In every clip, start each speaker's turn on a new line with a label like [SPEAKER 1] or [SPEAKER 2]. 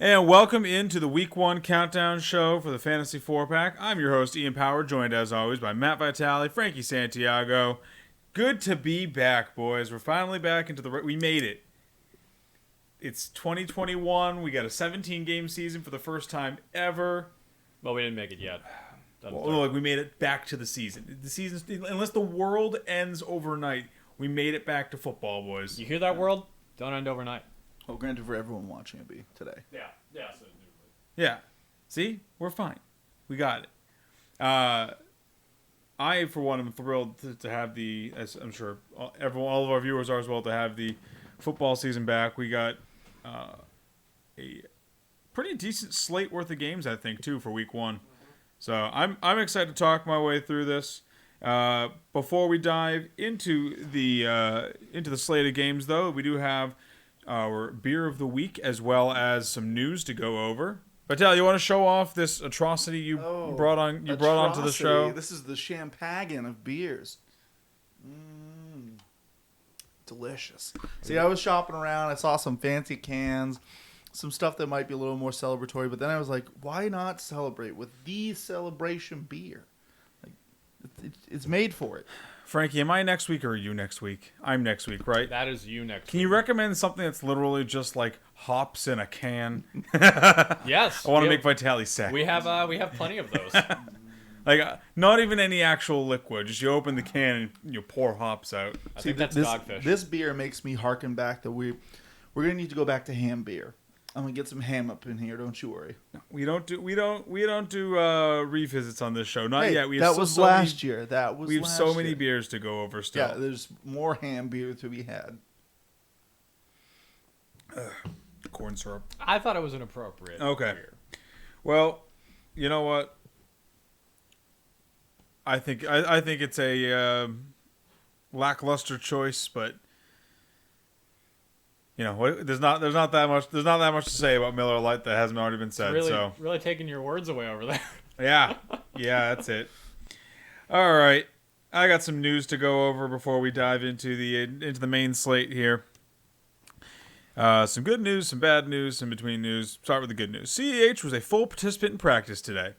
[SPEAKER 1] And welcome into the Week 1 Countdown Show for the Fantasy 4-Pack. I'm your host, Ian Power, joined as always by Matt Vitale, Frankie Santiago. Good to be back, boys. We're finally back into the... We made it. It's 2021. We got a 17-game season for the first time ever.
[SPEAKER 2] Well, we didn't make it yet.
[SPEAKER 1] Well, look, we made it back to the season. The season, unless the world ends overnight, we made it back to football, boys.
[SPEAKER 2] You hear that, world? Don't end overnight.
[SPEAKER 3] Well, granted, for everyone watching it be today.
[SPEAKER 1] Yeah. See? We're fine. We got it. I, for one, am thrilled to have the, as I'm sure all of our viewers are as well, to have the football season back. We got a pretty decent slate worth of games, I think, too, for Week 1. So I'm excited to talk my way through this. Before we dive into the slate of games, though, we do have our beer of the week as well as some news to go over. Vital, you want to show off this atrocity you brought onto the show?
[SPEAKER 3] This is the champagne of beers. Delicious. See, I was shopping around. I saw some fancy cans, some stuff that might be a little more celebratory. But then I was like, why not celebrate with the celebration beer? Like, it's made for it.
[SPEAKER 1] Frankie, am I next week or are you next week? I'm next week, right?
[SPEAKER 2] That is you next
[SPEAKER 1] Can
[SPEAKER 2] week.
[SPEAKER 1] you recommend something that's literally just like hops in a can?
[SPEAKER 2] Yes.
[SPEAKER 1] I want to make Vitali sad.
[SPEAKER 2] We have plenty of those.
[SPEAKER 1] Like, not even any actual liquid. Just you open the can and you pour hops out.
[SPEAKER 2] I think that's
[SPEAKER 3] this,
[SPEAKER 2] dogfish.
[SPEAKER 3] This beer makes me harken back that we're gonna need to go back to ham beer. I'm gonna get some ham up in here. Don't you worry.
[SPEAKER 1] We don't do revisits on this show. Not yet.
[SPEAKER 3] That was last year.
[SPEAKER 1] We have so many beers to go over still.
[SPEAKER 3] Yeah, there's more ham beer to be had.
[SPEAKER 1] Corn syrup.
[SPEAKER 2] I thought it was an appropriate beer.
[SPEAKER 1] Well, you know what? I think it's a lackluster choice, but you know, there's not that much to say about Miller Lite that hasn't already been said.
[SPEAKER 2] Really taking your words away over there.
[SPEAKER 1] Yeah, that's it. All right, I got some news to go over before we dive into the main slate here. Some good news, some bad news, some between news. Start with the good news. CEH was a full participant in practice today.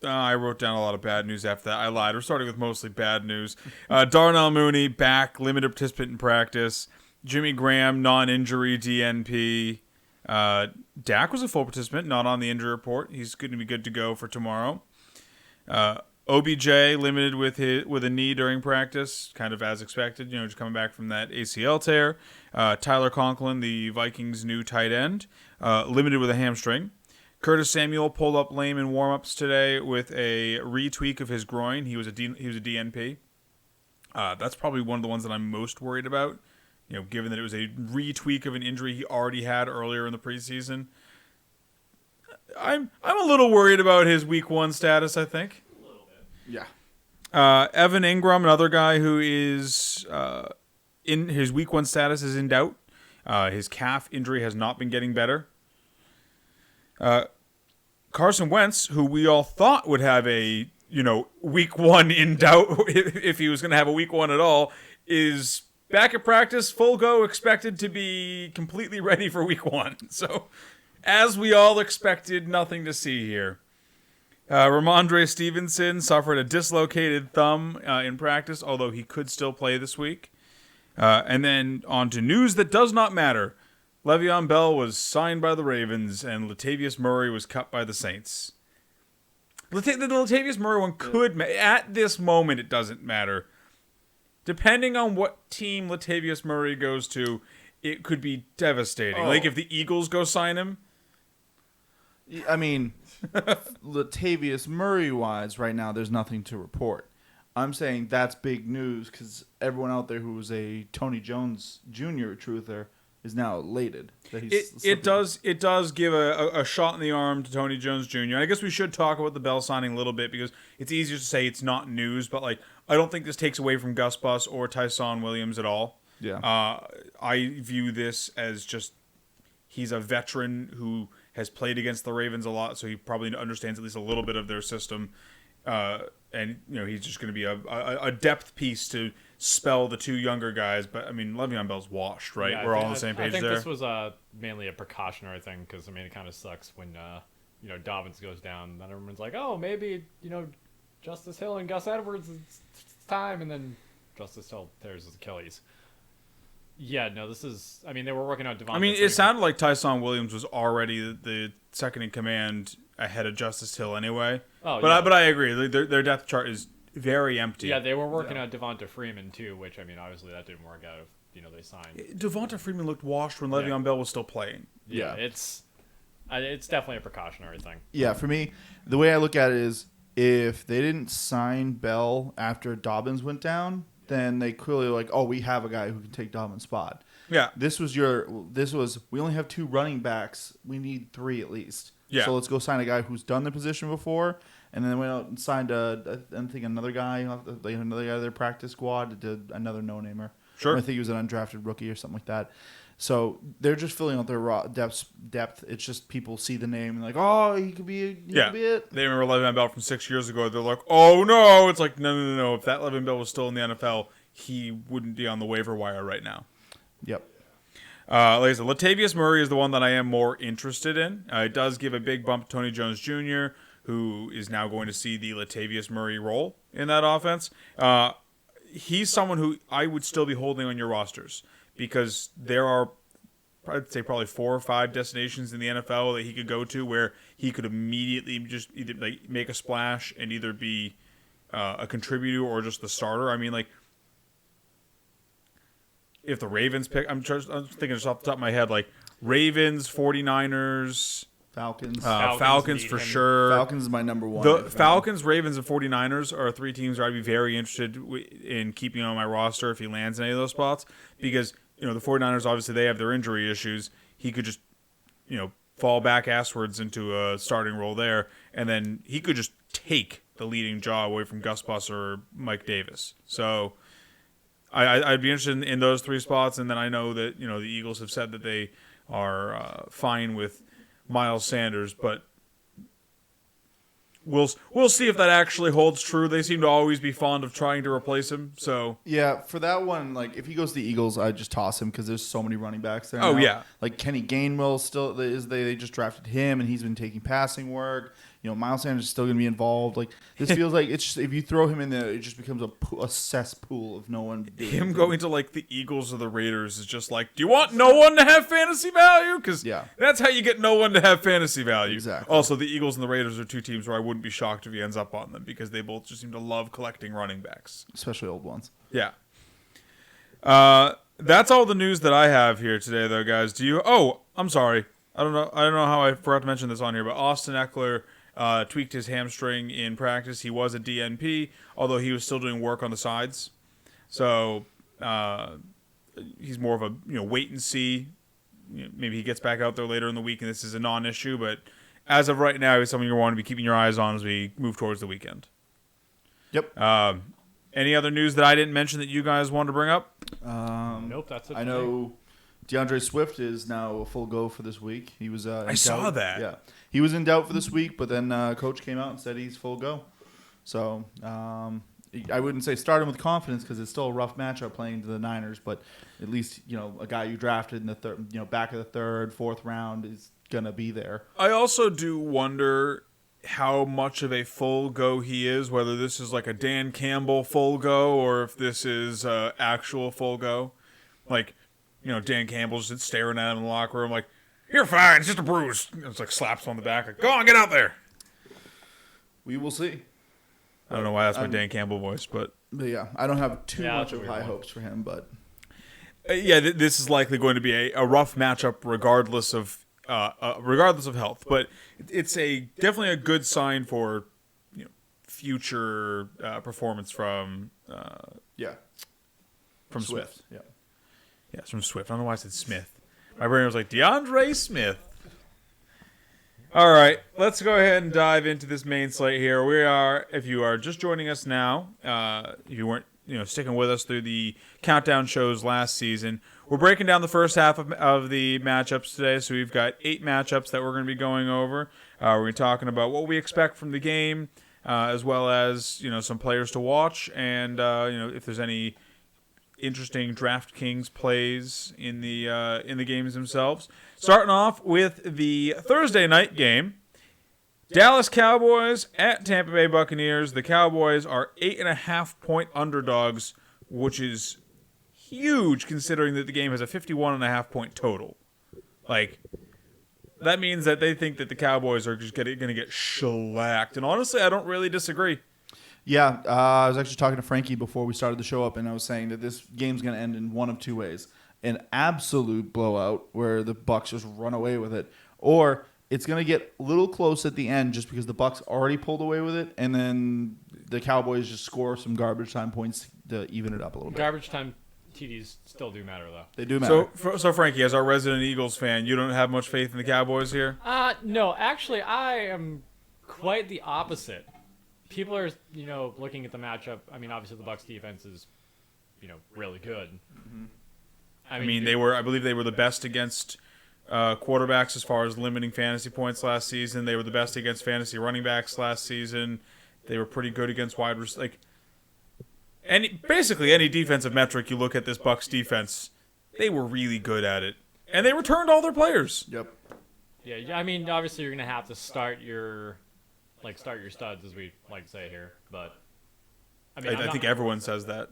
[SPEAKER 1] I wrote down a lot of bad news after that. I lied. We're starting with mostly bad news. Darnell Mooney, back, limited participant in practice. Jimmy Graham, non-injury DNP. Dak was a full participant, not on the injury report. He's going to be good to go for tomorrow. OBJ, limited with a knee during practice, kind of as expected, just coming back from that ACL tear. Tyler Conklin, the Vikings' new tight end, limited with a hamstring. Curtis Samuel pulled up lame in warm-ups today with a retweak of his groin. He was a DNP. That's probably one of the ones that I'm most worried about, given that it was a retweak of an injury he already had earlier in the preseason. I'm a little worried about his Week 1 status, I think.
[SPEAKER 2] A little bit.
[SPEAKER 3] Yeah.
[SPEAKER 1] Evan Ingram, another guy who is in his Week 1 status is in doubt. His calf injury has not been getting better. Carson Wentz, who we all thought would have a, Week 1 in doubt if he was going to have a Week 1 at all, is back at practice, full go, expected to be completely ready for Week 1. So, as we all expected, nothing to see here. Ramondre Stevenson suffered a dislocated thumb in practice, although he could still play this week. And then on to news that does not matter. Le'Veon Bell was signed by the Ravens, and Latavius Murray was cut by the Saints. The Latavius Murray one could at this moment, it doesn't matter. Depending on what team Latavius Murray goes to, it could be devastating. Like if the Eagles go sign him.
[SPEAKER 3] I mean, Latavius Murray-wise, right now, there's nothing to report. I'm saying that's big news because everyone out there who was a Tony Jones Jr. truther is now elated that he's
[SPEAKER 1] it does give a shot in the arm to Tony Jones Jr. I guess we should talk about the Bell signing a little bit because it's easier to say it's not news, but I don't think this takes away from Gus Bus or Tyson Williams at all.
[SPEAKER 3] Yeah.
[SPEAKER 1] I view this as just he's a veteran who has played against the Ravens a lot, so he probably understands at least a little bit of their system. and he's just going to be a depth piece to spell the two younger guys. But I mean, Le'Veon Bell's washed, right?
[SPEAKER 2] Yeah,
[SPEAKER 1] We're all on the same page
[SPEAKER 2] I think
[SPEAKER 1] there.
[SPEAKER 2] this was mainly a precautionary thing because I mean it kind of sucks when Dobbins goes down, then everyone's like, oh, maybe Justice Hill and Gus Edwards, it's time, and then Justice Hill tears his Achilles. Yeah, no, this is. I mean, they were working on Devonta.
[SPEAKER 1] I mean,
[SPEAKER 2] Freeman.
[SPEAKER 1] it sounded like Tyson Williams was already the second in command ahead of Justice Hill anyway.
[SPEAKER 2] Oh,
[SPEAKER 1] but I agree. Their depth chart is very empty.
[SPEAKER 2] Yeah, they were working on Devonta Freeman too, which I mean, obviously that didn't work out. If they signed.
[SPEAKER 1] Devonta Freeman looked washed when Le'Veon Bell was still playing.
[SPEAKER 2] Yeah, it's definitely a precautionary thing.
[SPEAKER 3] Yeah, for me, the way I look at it is if they didn't sign Bell after Dobbins went down, then they clearly were like, oh, we have a guy who can take Dobbins' spot.
[SPEAKER 1] Yeah.
[SPEAKER 3] This was we only have 2 running backs. We need 3 at least.
[SPEAKER 1] Yeah.
[SPEAKER 3] So let's go sign a guy who's done the position before, and then went out and signed another guy out of their practice squad, did another no-namer.
[SPEAKER 1] Sure.
[SPEAKER 3] I think he was an undrafted rookie or something like that. So they're just filling out their raw depth. It's just people see the name and like, oh, he could be it.
[SPEAKER 1] They remember Le'Veon Bell from 6 years ago. They're like, oh no! It's like, no. If that Le'Veon Bell was still in the NFL, he wouldn't be on the waiver wire right now.
[SPEAKER 3] Yep.
[SPEAKER 1] Like I said, Latavius Murray is the one that I am more interested in. It does give a big bump to Tony Jones Jr., who is now going to see the Latavius Murray role in that offense. He's someone who I would still be holding on your rosters because there are, I'd say, probably 4 or 5 destinations in the NFL that he could go to where he could immediately just either make a splash and either be a contributor or just the starter. I mean, like, if the Ravens pick, I'm thinking just off the top of my head, like Ravens, 49ers, Falcons for sure.
[SPEAKER 3] Falcons is my number one.
[SPEAKER 1] The Falcons, Ravens, and 49ers are 3 teams where I'd be very interested in keeping on my roster if he lands in any of those spots because, the 49ers, obviously, they have their injury issues. He could just, fall back asswards into a starting role there, and then he could just take the leading job away from Gus Bus or Mike Davis. So I'd be interested in those 3 spots, and then I know that, the Eagles have said that they are fine with Miles Sanders, but we'll see if that actually holds true. They seem to always be fond of trying to replace him. So
[SPEAKER 3] yeah, for that one, like if he goes to the Eagles, I'd just toss him because there's so many running backs there.
[SPEAKER 1] Oh,
[SPEAKER 3] now.
[SPEAKER 1] yeah.
[SPEAKER 3] Like Kenny Gainwell still is. They just drafted him and he's been taking passing work. Miles Sanders is still going to be involved. Like this feels like it's just, if you throw him in there, it just becomes a cesspool of no one.
[SPEAKER 1] Him going to like the Eagles or the Raiders is just like, do you want no one to have fantasy value? Because that's how you get no one to have fantasy value.
[SPEAKER 3] Exactly.
[SPEAKER 1] Also, the Eagles and the Raiders are 2 teams where I wouldn't be shocked if he ends up on them because they both just seem to love collecting running backs,
[SPEAKER 3] especially old ones.
[SPEAKER 1] Yeah. That's all the news that I have here today, though, guys. Do you? Oh, I'm sorry. I don't know how I forgot to mention this on here, but Austin Eckler tweaked his hamstring in practice. He was a DNP, although he was still doing work on the sides. So he's more of a wait and see. Maybe he gets back out there later in the week, and this is a non-issue. But as of right now, he's something you want to be keeping your eyes on as we move towards the weekend.
[SPEAKER 3] Yep.
[SPEAKER 1] Any other news that I didn't mention that you guys wanted to bring up?
[SPEAKER 2] Nope, that's it.
[SPEAKER 3] I know DeAndre Swift is now a full go for this week. He was.
[SPEAKER 1] I saw that.
[SPEAKER 3] Yeah, he was in doubt for this week, but then coach came out and said he's full go. So I wouldn't say start him with confidence because it's still a rough matchup playing to the Niners, but at least a guy you drafted in the third, back of the 3rd, 4th round is gonna be there.
[SPEAKER 1] I also do wonder how much of a full go he is, whether this is like a Dan Campbell full go or if this is actual full go. Like, Dan Campbell's just staring at him in the locker room like, you're fine, it's just a bruise. It's like slaps him on the back, like, go on, get out there.
[SPEAKER 3] We will see.
[SPEAKER 1] I don't know why that's my Dan Campbell voice, but
[SPEAKER 3] yeah, I don't have too much of high hopes for him, but
[SPEAKER 1] this is likely going to be a rough matchup regardless of health, but it's definitely a good sign for future performance from
[SPEAKER 3] Swift. Yeah.
[SPEAKER 1] Yes, from Swift. I don't know why I said Smith. My brain was like DeAndre Smith. All right, let's go ahead and dive into this main slate here. We are, if you are just joining us now, if you weren't sticking with us through the countdown shows last season, we're breaking down the first half of the matchups today. So we've got 8 matchups that we're going to be going over. We're talking about what we expect from the game, as well as some players to watch, and if there's any interesting DraftKings plays in the games themselves. Starting off with the Thursday night game, Dallas Cowboys at Tampa Bay Buccaneers. The Cowboys are 8.5-point underdogs, which is huge considering that the game has a 51.5-point total. That means that they think that the Cowboys are just going to get shellacked. And honestly, I don't really disagree.
[SPEAKER 3] Yeah, I was actually talking to Frankie before we started the show up, and I was saying that this game's going to end in one of two ways. An absolute blowout where the Bucs just run away with it, or it's going to get a little close at the end just because the Bucs already pulled away with it, and then the Cowboys just score some garbage time points to even it up a little bit.
[SPEAKER 2] Garbage time TDs still do matter, though.
[SPEAKER 3] They do matter.
[SPEAKER 1] So Frankie, as our resident Eagles fan, you don't have much faith in the Cowboys here?
[SPEAKER 2] No, actually, I am quite the opposite. People are, looking at the matchup. I mean, obviously the Bucs defense is, really good.
[SPEAKER 1] Mm-hmm. I believe they were the best against quarterbacks as far as limiting fantasy points last season. They were the best against fantasy running backs last season. They were pretty good against wide receivers. Basically any defensive metric you look at this Bucs defense, they were really good at it, and they returned all their players.
[SPEAKER 3] Yep.
[SPEAKER 2] Yeah, I mean, obviously you're gonna have to start your studs, as we like to say here. But I mean,
[SPEAKER 1] I think everyone says that.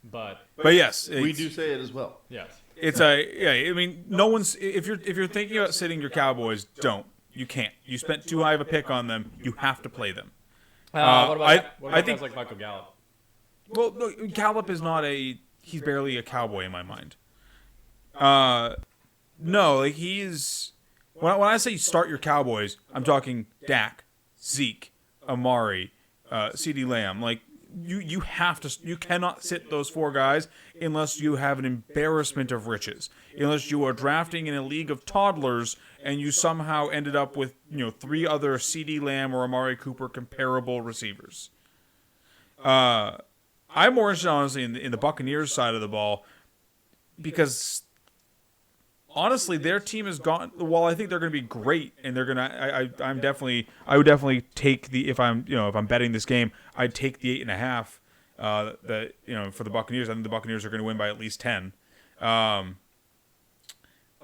[SPEAKER 2] But
[SPEAKER 1] yes,
[SPEAKER 3] we do say it as well.
[SPEAKER 2] Yes.
[SPEAKER 1] I mean, no one's if you're thinking about sitting your Cowboys, don't. You can't. You spent too high of a pick on them. You have to play them.
[SPEAKER 2] What about
[SPEAKER 1] I think
[SPEAKER 2] guys like Michael Gallup?
[SPEAKER 1] Well, no, Gallup is not he's barely a Cowboy in my mind. No, he's when I say start your Cowboys, I'm talking Dak, Zeke, Amari, CeeDee Lamb. You cannot sit those four guys unless you have an embarrassment of riches. Unless you are drafting in a league of toddlers and you somehow ended up with three other CeeDee Lamb or Amari Cooper comparable receivers. I'm more interested, honestly, in the Buccaneers side of the ball because, honestly, their team has gone. Well, I think they're going to be great, and they're going to. I would definitely take if I'm betting this game, I'd take the 8.5. For the Buccaneers, I think the Buccaneers are going to win by at least 10.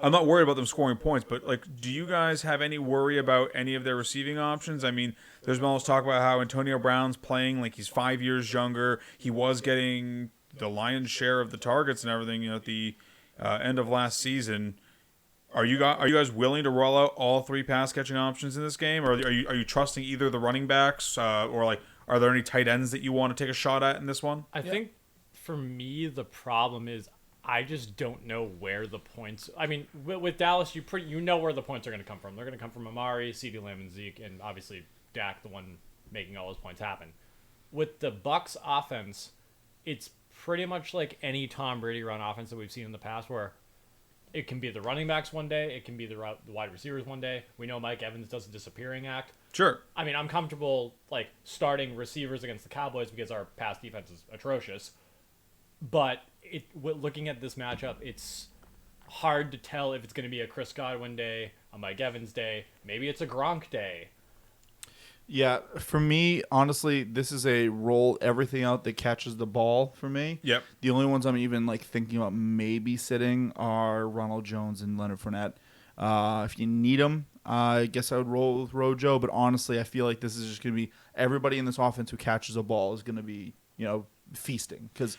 [SPEAKER 1] I'm not worried about them scoring points, but do you guys have any worry about any of their receiving options? I mean, there's been all this talk about how Antonio Brown's playing like he's 5 years younger. He was getting the lion's share of the targets and everything at the end of last season. Are you guys willing to roll out all three pass catching options in this game, or are you trusting either the running backs or are there any tight ends that you want to take a shot at in this one?
[SPEAKER 2] I think for me the problem is I just don't know where the points. I mean, with Dallas, you know where the points are going to come from. They're going to come from Amari, CeeDee Lamb, and Zeke, and obviously Dak, the one making all those points happen. With the Bucs offense, it's pretty much like any Tom Brady run offense that we've seen in the past, where it can be the running backs one day, it can be the wide receivers one day. We know Mike Evans does a disappearing act.
[SPEAKER 1] Sure.
[SPEAKER 2] I mean, I'm comfortable starting receivers against the Cowboys because our pass defense is atrocious. But looking at this matchup, it's hard to tell if it's going to be a Chris Godwin day, a Mike Evans day. Maybe it's a Gronk day.
[SPEAKER 3] Yeah, for me, honestly, this is a roll everything out that catches the ball for me.
[SPEAKER 1] Yep.
[SPEAKER 3] The only ones I'm even thinking about maybe sitting are Ronald Jones and Leonard Fournette. If you need them, I guess I would roll with Rojo. But honestly, I feel like this is just going to be everybody in this offense who catches a ball is going to be feasting because.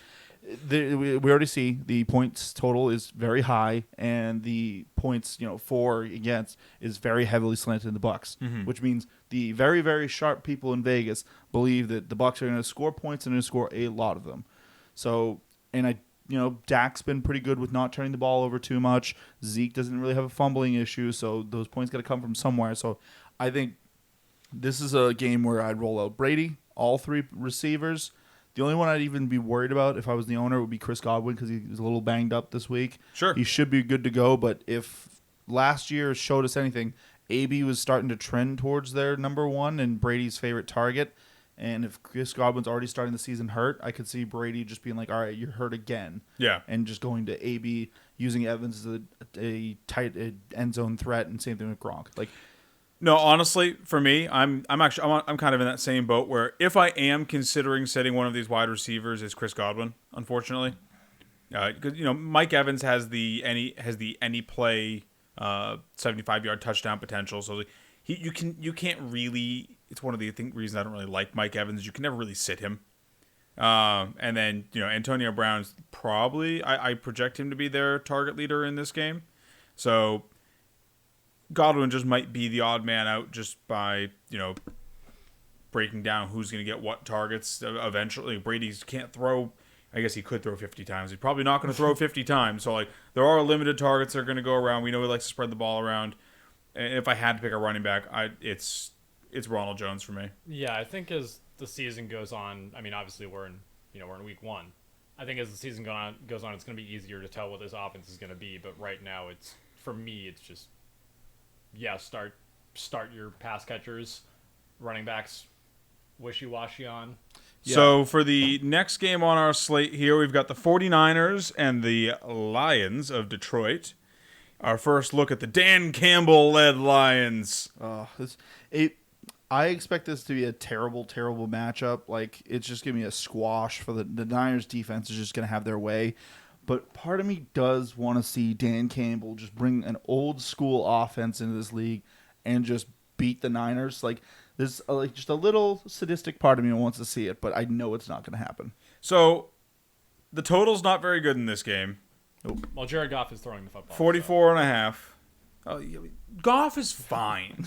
[SPEAKER 3] We already see the points total is very high, and the points for against is very heavily slanted in the Bucs, which means the very, very sharp people in Vegas believe that the Bucs are going to score points and going to score a lot of them. So, and Dak's been pretty good with not turning the ball over too much. Zeke doesn't really have a fumbling issue, so those points got to come from somewhere. So, I think this is a game where I'd roll out Brady, all three receivers. The only one I'd even be worried about if I was the owner would be Chris Godwin because he was a little banged up this week.
[SPEAKER 1] Sure.
[SPEAKER 3] He should be good to go, but if last year showed us anything, AB was starting to trend towards their number one and Brady's favorite target. And if Chris Godwin's already starting the season hurt, I could see Brady just being like, all right, you're hurt again.
[SPEAKER 1] Yeah.
[SPEAKER 3] And just going to AB, using Evans as a tight end zone threat, and same thing with Gronk.
[SPEAKER 1] No, honestly, for me, I'm kind of in that same boat where if I am considering setting one of these wide receivers, is Chris Godwin. Unfortunately, because Mike Evans has the any play 75-yard touchdown potential. So you can't really. It's one of the reasons I don't really like Mike Evans. You can never really sit him. And then Antonio Brown's probably I project him to be their target leader in this game. So Godwin just might be the odd man out just by breaking down who's going to get what targets eventually. Brady can't throw. I guess he could throw 50 times. He's probably not going to throw 50 times. So there are limited targets that are going to go around. We know he likes to spread the ball around. And if I had to pick a running back, it's Ronald Jones for me.
[SPEAKER 2] Yeah, I think as the season goes on, I mean, obviously we're in week 1. I think as the season goes on, it's going to be easier to tell what this offense is going to be. But right now, for me, it's just start your pass catchers, running backs, wishy-washy on.
[SPEAKER 1] Yeah. So for the next game on our slate here, we've got the 49ers and the Lions of Detroit. Our first look at the Dan Campbell-led Lions.
[SPEAKER 3] I expect this to be a terrible, terrible matchup. It's just going to be a squash for the Niners defense is just going to have their way. But part of me does want to see Dan Campbell just bring an old school offense into this league and just beat the Niners. There's just a little sadistic part of me that wants to see it, but I know it's not going to happen.
[SPEAKER 1] So the total's not very good in this game.
[SPEAKER 2] Nope. Well, Jared Goff is throwing the football.
[SPEAKER 1] 44 and a half. Goff is fine.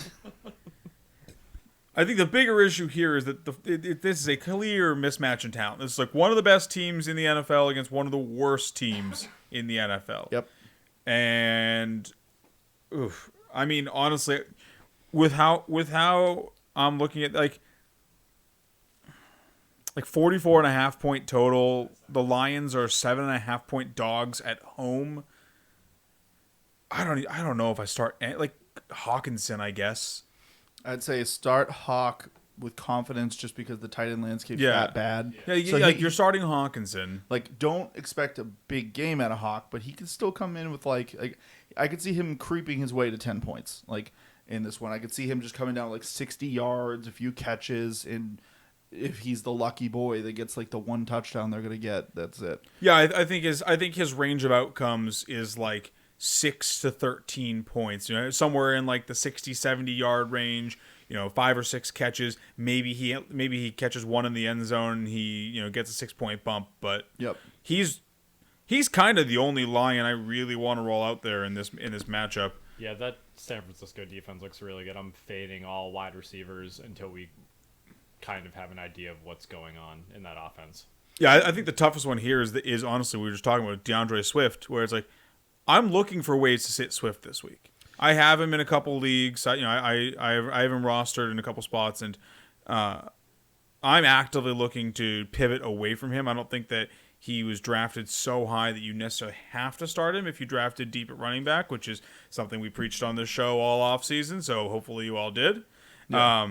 [SPEAKER 1] I think the bigger issue here is that this is a clear mismatch in talent. This is one of the best teams in the NFL against one of the worst teams in the NFL.
[SPEAKER 3] Yep.
[SPEAKER 1] And, I mean, honestly, with how I'm looking at 44.5 point total, the Lions are 7.5 point dogs at home. I don't know if I start Hawkinson, I guess.
[SPEAKER 3] I'd say start Hawk with confidence just because the tight end landscape's that bad.
[SPEAKER 1] Yeah, so you're starting Hawkinson.
[SPEAKER 3] Don't expect a big game out of Hawk, but he can still come in with I could see him creeping his way to 10 points. In this one, I could see him just coming down 60 yards, a few catches, and if he's the lucky boy that gets the one touchdown they're gonna get, that's it.
[SPEAKER 1] Yeah, I think his range of outcomes is 6 to 13 points. Somewhere in the 60, 70 yard range. 5 or 6 catches. Maybe he catches one in the end zone and he gets a 6-point bump. But
[SPEAKER 3] yep,
[SPEAKER 1] he's kind of the only Lion I really want to roll out there in this matchup.
[SPEAKER 2] Yeah, that San Francisco defense looks really good. I'm fading all wide receivers until we kind of have an idea of what's going on in that offense.
[SPEAKER 1] Yeah, I think the toughest one here is honestly, we were just talking about DeAndre Swift, where it's I'm looking for ways to sit Swift this week. I have him in a couple leagues. I have him rostered in a couple spots, and I'm actively looking to pivot away from him. I don't think that he was drafted so high that you necessarily have to start him if you drafted deep at running back, which is something we preached on this show all off season. So hopefully you all did. Yeah.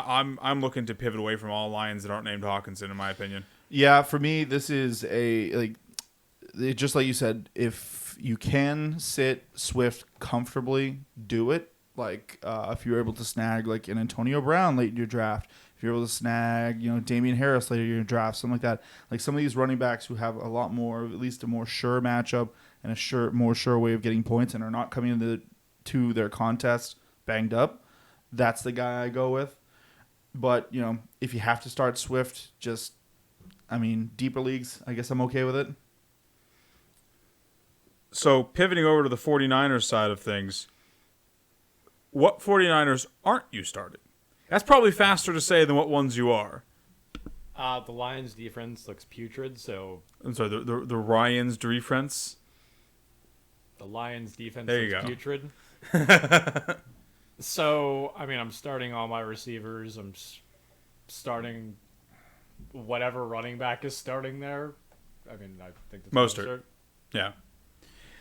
[SPEAKER 1] I'm looking to pivot away from all Lions that aren't named Hawkinson, in my opinion.
[SPEAKER 3] Yeah, for me, this is just like you said, if you can sit Swift comfortably, do it. If you're able to snag an Antonio Brown late in your draft, if you're able to snag Damian Harris later in your draft, something like that. Some of these running backs who have a lot more, at least a more sure matchup and a more sure way of getting points and are not coming into their contest banged up, that's the guy I go with. But if you have to start Swift, deeper leagues, I guess I'm okay with it.
[SPEAKER 1] So pivoting over to the 49ers side of things, what 49ers aren't you starting? That's probably faster to say than what ones you are.
[SPEAKER 2] The Lions' defense looks putrid, so...
[SPEAKER 1] I'm sorry, the Ryans' defense?
[SPEAKER 2] The Lions' defense
[SPEAKER 1] there you
[SPEAKER 2] looks
[SPEAKER 1] go.
[SPEAKER 2] Putrid. So, I'm starting all my receivers. I'm starting whatever running back is starting there. I think that's
[SPEAKER 1] Mostert. Yeah.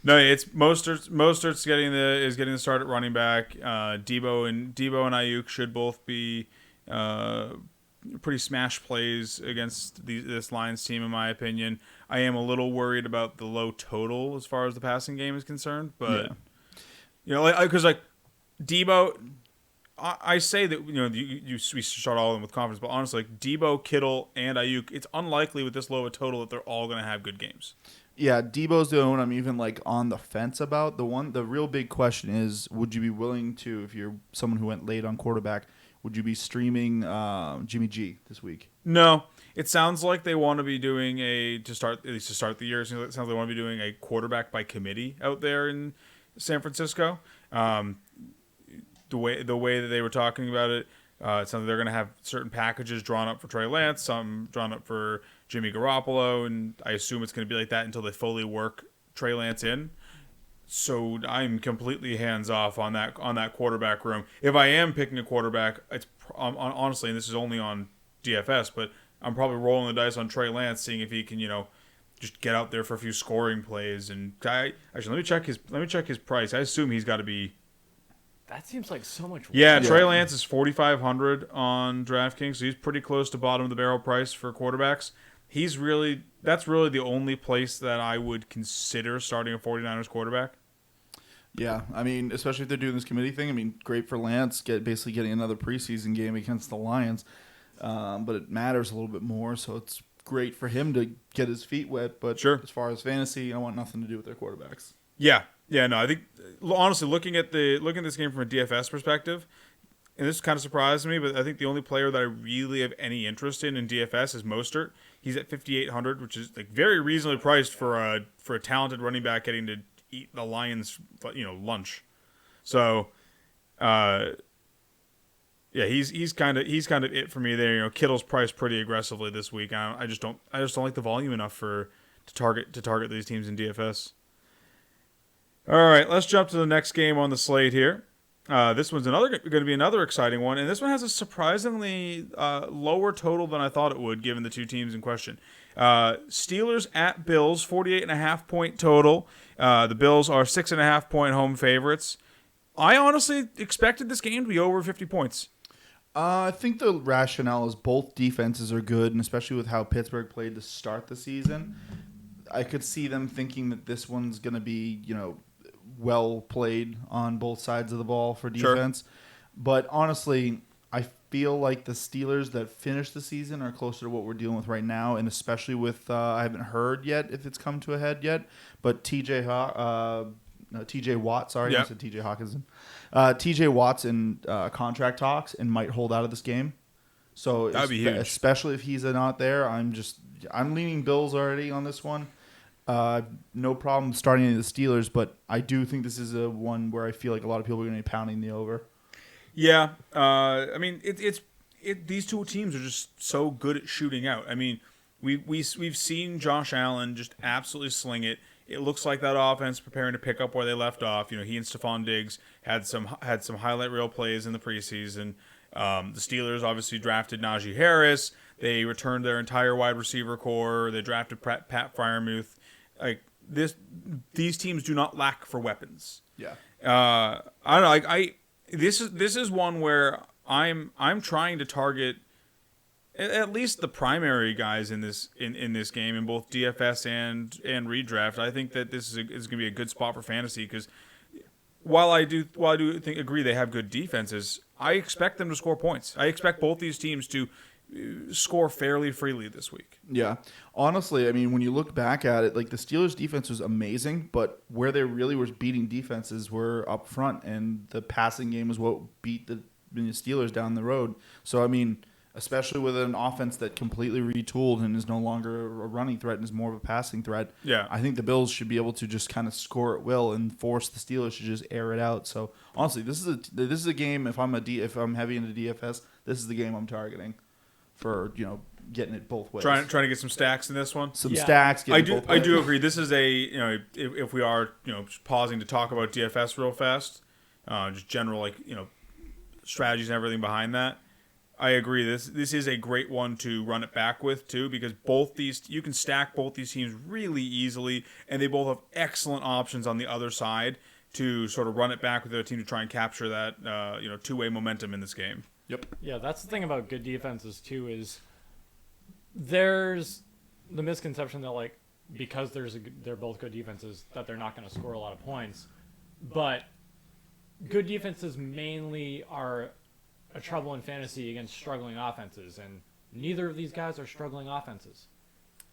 [SPEAKER 1] No, it's Mostert's getting the start at running back. Debo and Ayuk should both be pretty smash plays against this Lions team, in my opinion. I am a little worried about the low total as far as the passing game is concerned, but because Debo I say that we start all of them with confidence, but honestly, like Debo, Kittle, and Ayuk, it's unlikely with this low a total that they're all going to have good games.
[SPEAKER 3] Yeah, Debo's the one I'm even like on the fence about. The real big question is, would you be willing to, if you're someone who went late on quarterback, would you be streaming Jimmy G this week?
[SPEAKER 1] No, it sounds like they want to be doing to start the year. It sounds like they want to be doing a quarterback by committee out there in San Francisco. The way that they were talking about it, it sounds like they're going to have certain packages drawn up for Trey Lance, some drawn up for Jimmy Garoppolo, and I assume it's going to be like that until they fully work Trey Lance in. So I'm completely hands off on that quarterback room. If I am picking a quarterback, it's honestly, and this is only on DFS, but I'm probably rolling the dice on Trey Lance, seeing if he can, just get out there for a few scoring plays. And let me check his price. I assume he's got to be.
[SPEAKER 2] That seems like so much.
[SPEAKER 1] Yeah, Trey Lance is $4,500 on DraftKings, so he's pretty close to bottom of the barrel price for quarterbacks. That's really the only place that I would consider starting a 49ers quarterback.
[SPEAKER 3] Yeah, I mean, especially if they're doing this committee thing. I mean, great for Lance, basically getting another preseason game against the Lions, but it matters a little bit more. So it's great for him to get his feet wet. But
[SPEAKER 1] sure,
[SPEAKER 3] as far as fantasy, I want nothing to do with their quarterbacks.
[SPEAKER 1] Yeah, no, I think honestly, looking at this game from a DFS perspective, and this kind of surprised me, but I think the only player that I really have any interest in DFS is Mostert. He's at 5,800, which is like very reasonably priced for a talented running back getting to eat the Lions, lunch. So, yeah, he's kind of it for me there. Kittle's priced pretty aggressively this week. I just don't like the volume enough to target these teams in DFS. All right, let's jump to the next game on the slate here. This one's going to be another exciting one, and this one has a surprisingly lower total than I thought it would, given the two teams in question. Steelers at Bills, 48.5 point total. The Bills are 6.5 point home favorites. I honestly expected this game to be over 50 points.
[SPEAKER 3] I think the rationale is both defenses are good, and especially with how Pittsburgh played to start the season, I could see them thinking that this one's going to be, well played on both sides of the ball for defense. Sure. But honestly, I feel like the Steelers that finished the season are closer to what we're dealing with right now, and especially with I haven't heard yet if it's come to a head yet, but TJ Watt, sorry, yep. I said TJ Hawkinson. TJ Watt's in contract talks and might hold out of this game. So that'd be huge, especially if he's not there. I'm leaning Bills already on this one. No problem starting any of the Steelers, but I do think this is a one where I feel like a lot of people are going to be pounding the over.
[SPEAKER 1] Yeah, I mean these two teams are just so good at shooting out. I mean, we've seen Josh Allen just absolutely sling it. It looks like that offense preparing to pick up where they left off. He and Stephon Diggs had some highlight reel plays in the preseason. The Steelers obviously drafted Najee Harris. They returned their entire wide receiver core. They drafted Pat Freiermuth. Like these teams do not lack for weapons. Yeah. I don't know. This is one where I'm trying to target at least the primary guys in this game in both DFS and redraft. I think that this is going to be a good spot for fantasy because while I do agree they have good defenses, I expect them to score points. I expect both these teams to score fairly freely this week.
[SPEAKER 3] Yeah. Honestly, I mean, when you look back at it, like the Steelers' defense was amazing, but where they really were beating defenses were up front, and the passing game was what beat the Steelers down the road. So, I mean, especially with an offense that completely retooled and is no longer a running threat and is more of a passing threat, yeah, I think the Bills should be able to just kind of score at will and force the Steelers to just air it out. So, honestly, this is a game. If I'm heavy into DFS, this is the game I'm targeting for getting it both ways.
[SPEAKER 1] Trying to get some stacks in this one.
[SPEAKER 3] Stacks.
[SPEAKER 1] I do agree. This is a if we are pausing to talk about DFS real fast, just general strategies and everything behind that. I agree. This is a great one to run it back with too, because you can stack both these teams really easily, and they both have excellent options on the other side to sort of run it back with their team to try and capture that two-way momentum in this game.
[SPEAKER 2] Yep. Yeah, that's the thing about good defenses too, is there's the misconception that because they're both good defenses that they're not going to score a lot of points, but good defenses mainly are a trouble in fantasy against struggling offenses, and neither of these guys are struggling offenses.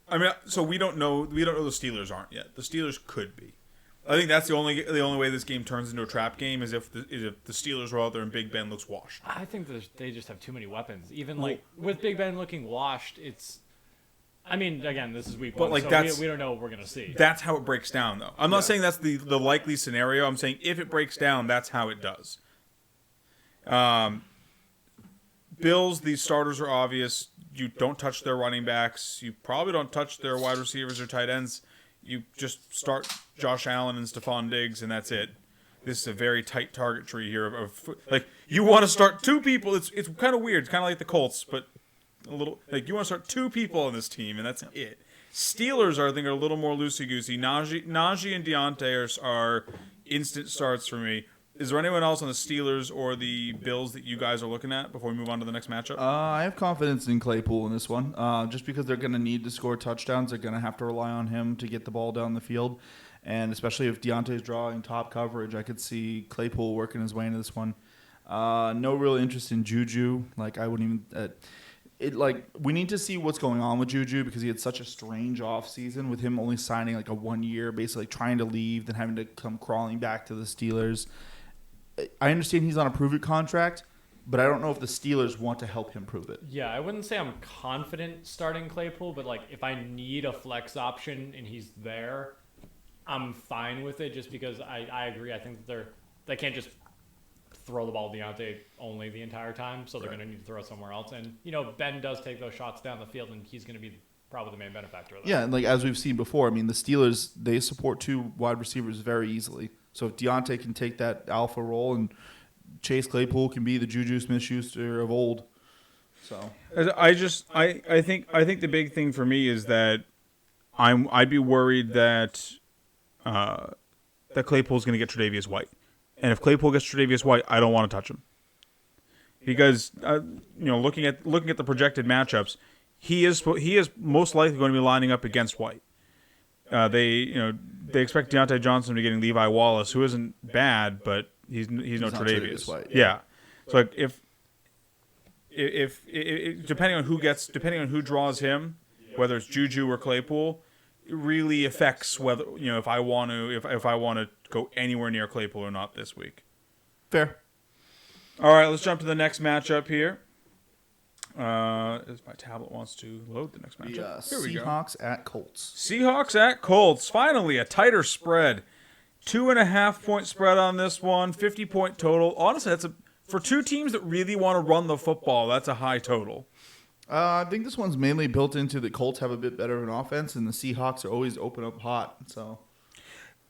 [SPEAKER 1] I mean, so we don't know. We don't know the Steelers aren't yet. The Steelers could be. I think that's the only way this game turns into a trap game is if the Steelers are out there and Big Ben looks washed.
[SPEAKER 2] I think they just have too many weapons. Even like with Big Ben looking washed, it's. I mean, again, this is week one, so we don't know what we're gonna see.
[SPEAKER 1] That's how it breaks down, though. I'm not saying that's the likely scenario. I'm saying if it breaks down, that's how it does. Bills, these starters are obvious. You don't touch their running backs. You probably don't touch their wide receivers or tight ends. You just start Josh Allen and Stephon Diggs, and that's it. This is a very tight target tree here. Like, you want to start two people. It's kind of weird. It's kind of like the Colts, but a little like you want to start two people on this team, and that's it. Steelers are, I think, are a little more loosey-goosey. Najee and Deontay are instant starts for me. Is there anyone else on the Steelers or the Bills that you guys are looking at before we move on to the next matchup?
[SPEAKER 3] I have confidence in Claypool in this one. Just because they're going to need to score touchdowns, they're going to have to rely on him to get the ball down the field. And especially if Deontay's drawing top coverage, I could see Claypool working his way into this one. No real interest in Juju. Like, I wouldn't even... we need to see what's going on with Juju because he had such a strange offseason with him only signing like a 1 year, basically trying to leave, then having to come crawling back to the Steelers. I understand he's on a prove-it contract, but I don't know if the Steelers want to help him prove it.
[SPEAKER 2] Yeah, I wouldn't say I'm confident starting Claypool, but like if I need a flex option and he's there, I'm fine with it just because I agree. I think that they can't just throw the ball to Deontay only the entire time, so they're going to need to throw somewhere else. And, Ben does take those shots down the field, and he's going to be probably the main benefactor of that.
[SPEAKER 3] Yeah, and like as we've seen before, I mean, the Steelers, they support two wide receivers very easily. So if Deontay can take that alpha role and Chase Claypool can be the Juju Smith-Schuster of old. So
[SPEAKER 1] I think the big thing for me is that I'd be worried that Claypool's going to get Tre'Davious White. And if Claypool gets Tre'Davious White, I don't want to touch him. Because looking at the projected matchups, he is most likely going to be lining up against White. They expect Deontay Johnson to be getting Levi Wallace, who isn't bad, but he's no Tre'Davious
[SPEAKER 3] White.
[SPEAKER 1] Yeah. So like if depending on who draws him, whether it's Juju or Claypool, it really affects whether if I want to go anywhere near Claypool or not this week.
[SPEAKER 3] Fair.
[SPEAKER 1] All right, let's jump to the next matchup here. If my tablet wants to load the next matchup. Here we go.
[SPEAKER 3] Seahawks at Colts.
[SPEAKER 1] Seahawks at Colts. Finally, a tighter spread. 2.5 point spread on this one. 50-point total. Honestly, for two teams that really want to run the football, that's a high total.
[SPEAKER 3] I think this one's mainly built into the Colts have a bit better of an offense, and the Seahawks are always open up hot. So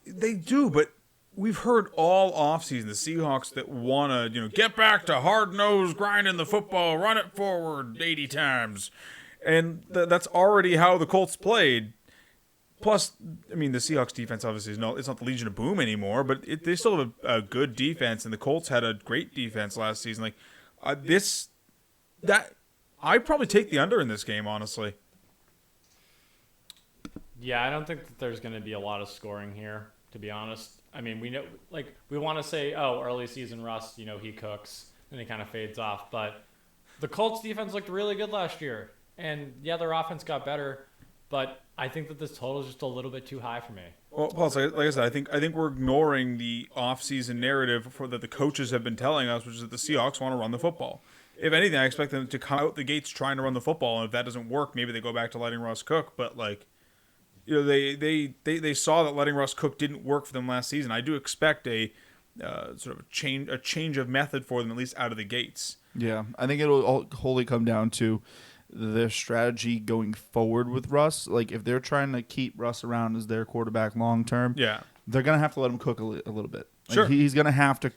[SPEAKER 1] they do, but we've heard all offseason the Seahawks that want to, get back to hard-nosed, grinding the football, run it forward 80 times. And that's already how the Colts played. Plus, I mean, the Seahawks defense obviously it's not the Legion of Boom anymore, but they still have a good defense, and the Colts had a great defense last season. Like, I'd probably take the under in this game, honestly.
[SPEAKER 2] Yeah, I don't think that there's going to be a lot of scoring here, to be honest. I mean, we know, we want to say, early season Russ, he cooks, and he kind of fades off. But the Colts defense looked really good last year. And, yeah, their offense got better. But I think that this total is just a little bit too high for me.
[SPEAKER 1] Well, plus, like I said, I think we're ignoring the offseason narrative that the coaches have been telling us, which is that the Seahawks want to run the football. If anything, I expect them to come out the gates trying to run the football. And if that doesn't work, maybe they go back to letting Russ cook. But, they saw that letting Russ cook didn't work for them last season. I do expect a sort of a change of method for them, at least out of the gates.
[SPEAKER 3] Yeah, I think it'll all wholly come down to their strategy going forward with Russ. Like, if they're trying to keep Russ around as their quarterback long term, they're gonna have to let him cook a little bit. Like,
[SPEAKER 1] sure,
[SPEAKER 3] he's gonna have to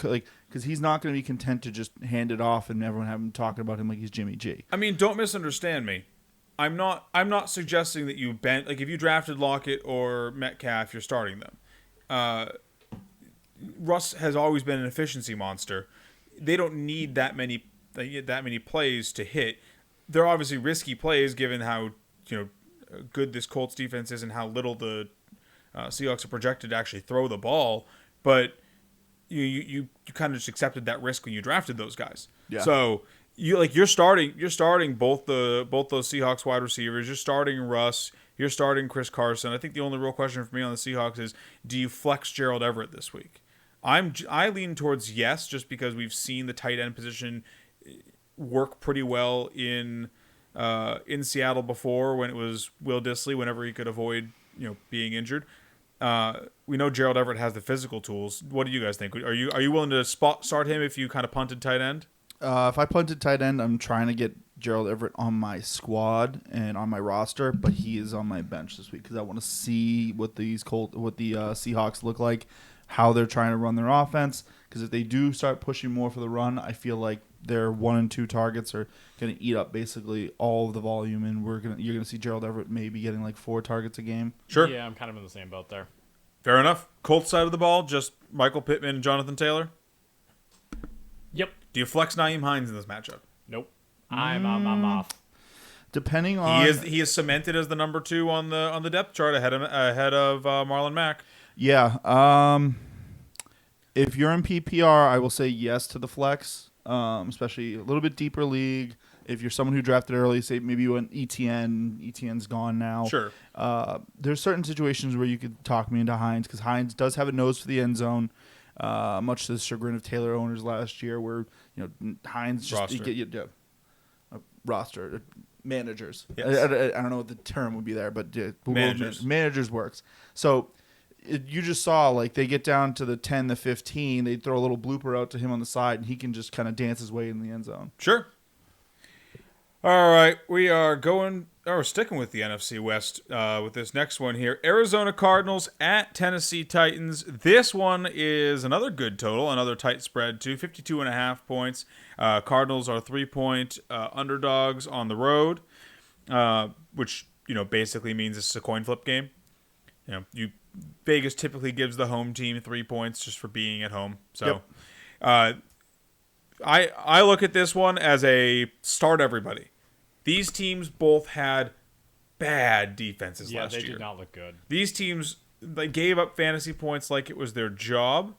[SPEAKER 3] because he's not gonna be content to just hand it off and everyone have him talking about him like he's Jimmy G.
[SPEAKER 1] I mean, don't misunderstand me. I'm not suggesting that you if you drafted Lockett or Metcalf, you're starting them. Russ has always been an efficiency monster. They don't need that many plays to hit. They're obviously risky plays given how good this Colts defense is and how little the Seahawks are projected to actually throw the ball. But you kind of just accepted that risk when you drafted those guys.
[SPEAKER 3] Yeah.
[SPEAKER 1] So you're starting both those Seahawks wide receivers. You're starting Russ. You're starting Chris Carson. I think the only real question for me on the Seahawks is, do you flex Gerald Everett this week? I lean towards yes, just because we've seen the tight end position work pretty well in Seattle before, when it was Will Dissly, whenever he could avoid being injured. We know Gerald Everett has the physical tools. What do you guys think? Are you willing to start him if you kind of punted tight end?
[SPEAKER 3] If I punted tight end, I'm trying to get Gerald Everett on my squad and on my roster, but he is on my bench this week because I want to see what the Seahawks look like, how they're trying to run their offense. Because if they do start pushing more for the run, I feel like their 1 and 2 targets are going to eat up basically all of the volume, and you're gonna see Gerald Everett maybe getting like 4 targets a game.
[SPEAKER 1] Sure.
[SPEAKER 2] Yeah, I'm kind of in the same boat there.
[SPEAKER 1] Fair enough. Colts side of the ball, just Michael Pittman and Jonathan Taylor.
[SPEAKER 2] Yep.
[SPEAKER 1] Do you flex Nyheim Hines in this matchup?
[SPEAKER 2] Nope. I'm off.
[SPEAKER 3] Depending on
[SPEAKER 1] he is cemented as the number 2 on the depth chart ahead of Marlon Mack.
[SPEAKER 3] Yeah. If you're in PPR, I will say yes to the flex, especially a little bit deeper league. If you're someone who drafted early, say maybe you went ETN. ETN's gone now.
[SPEAKER 1] Sure.
[SPEAKER 3] There's certain situations where you could talk me into Hines because Hines does have a nose for the end zone, much to the chagrin of Taylor owners last year, where Hines just roster managers.
[SPEAKER 1] Yes.
[SPEAKER 3] I don't know what the term would be there, but managers works. So you just saw like they get down to the 10, the 15, they throw a little blooper out to him on the side, and he can just kind of dance his way in the end zone.
[SPEAKER 1] Sure. All right, we are sticking with the NFC West with this next one here. Arizona Cardinals at Tennessee Titans. This one is another good total, another tight spread too, 52.5 points. Cardinals are 3-point underdogs on the road, which basically means it's a coin flip game. Vegas typically gives the home team 3 points just for being at home. So, yep. I look at this one as a start everybody. These teams both had bad defenses last year.
[SPEAKER 2] Yeah, they did not look good.
[SPEAKER 1] These teams, they gave up fantasy points like it was their job.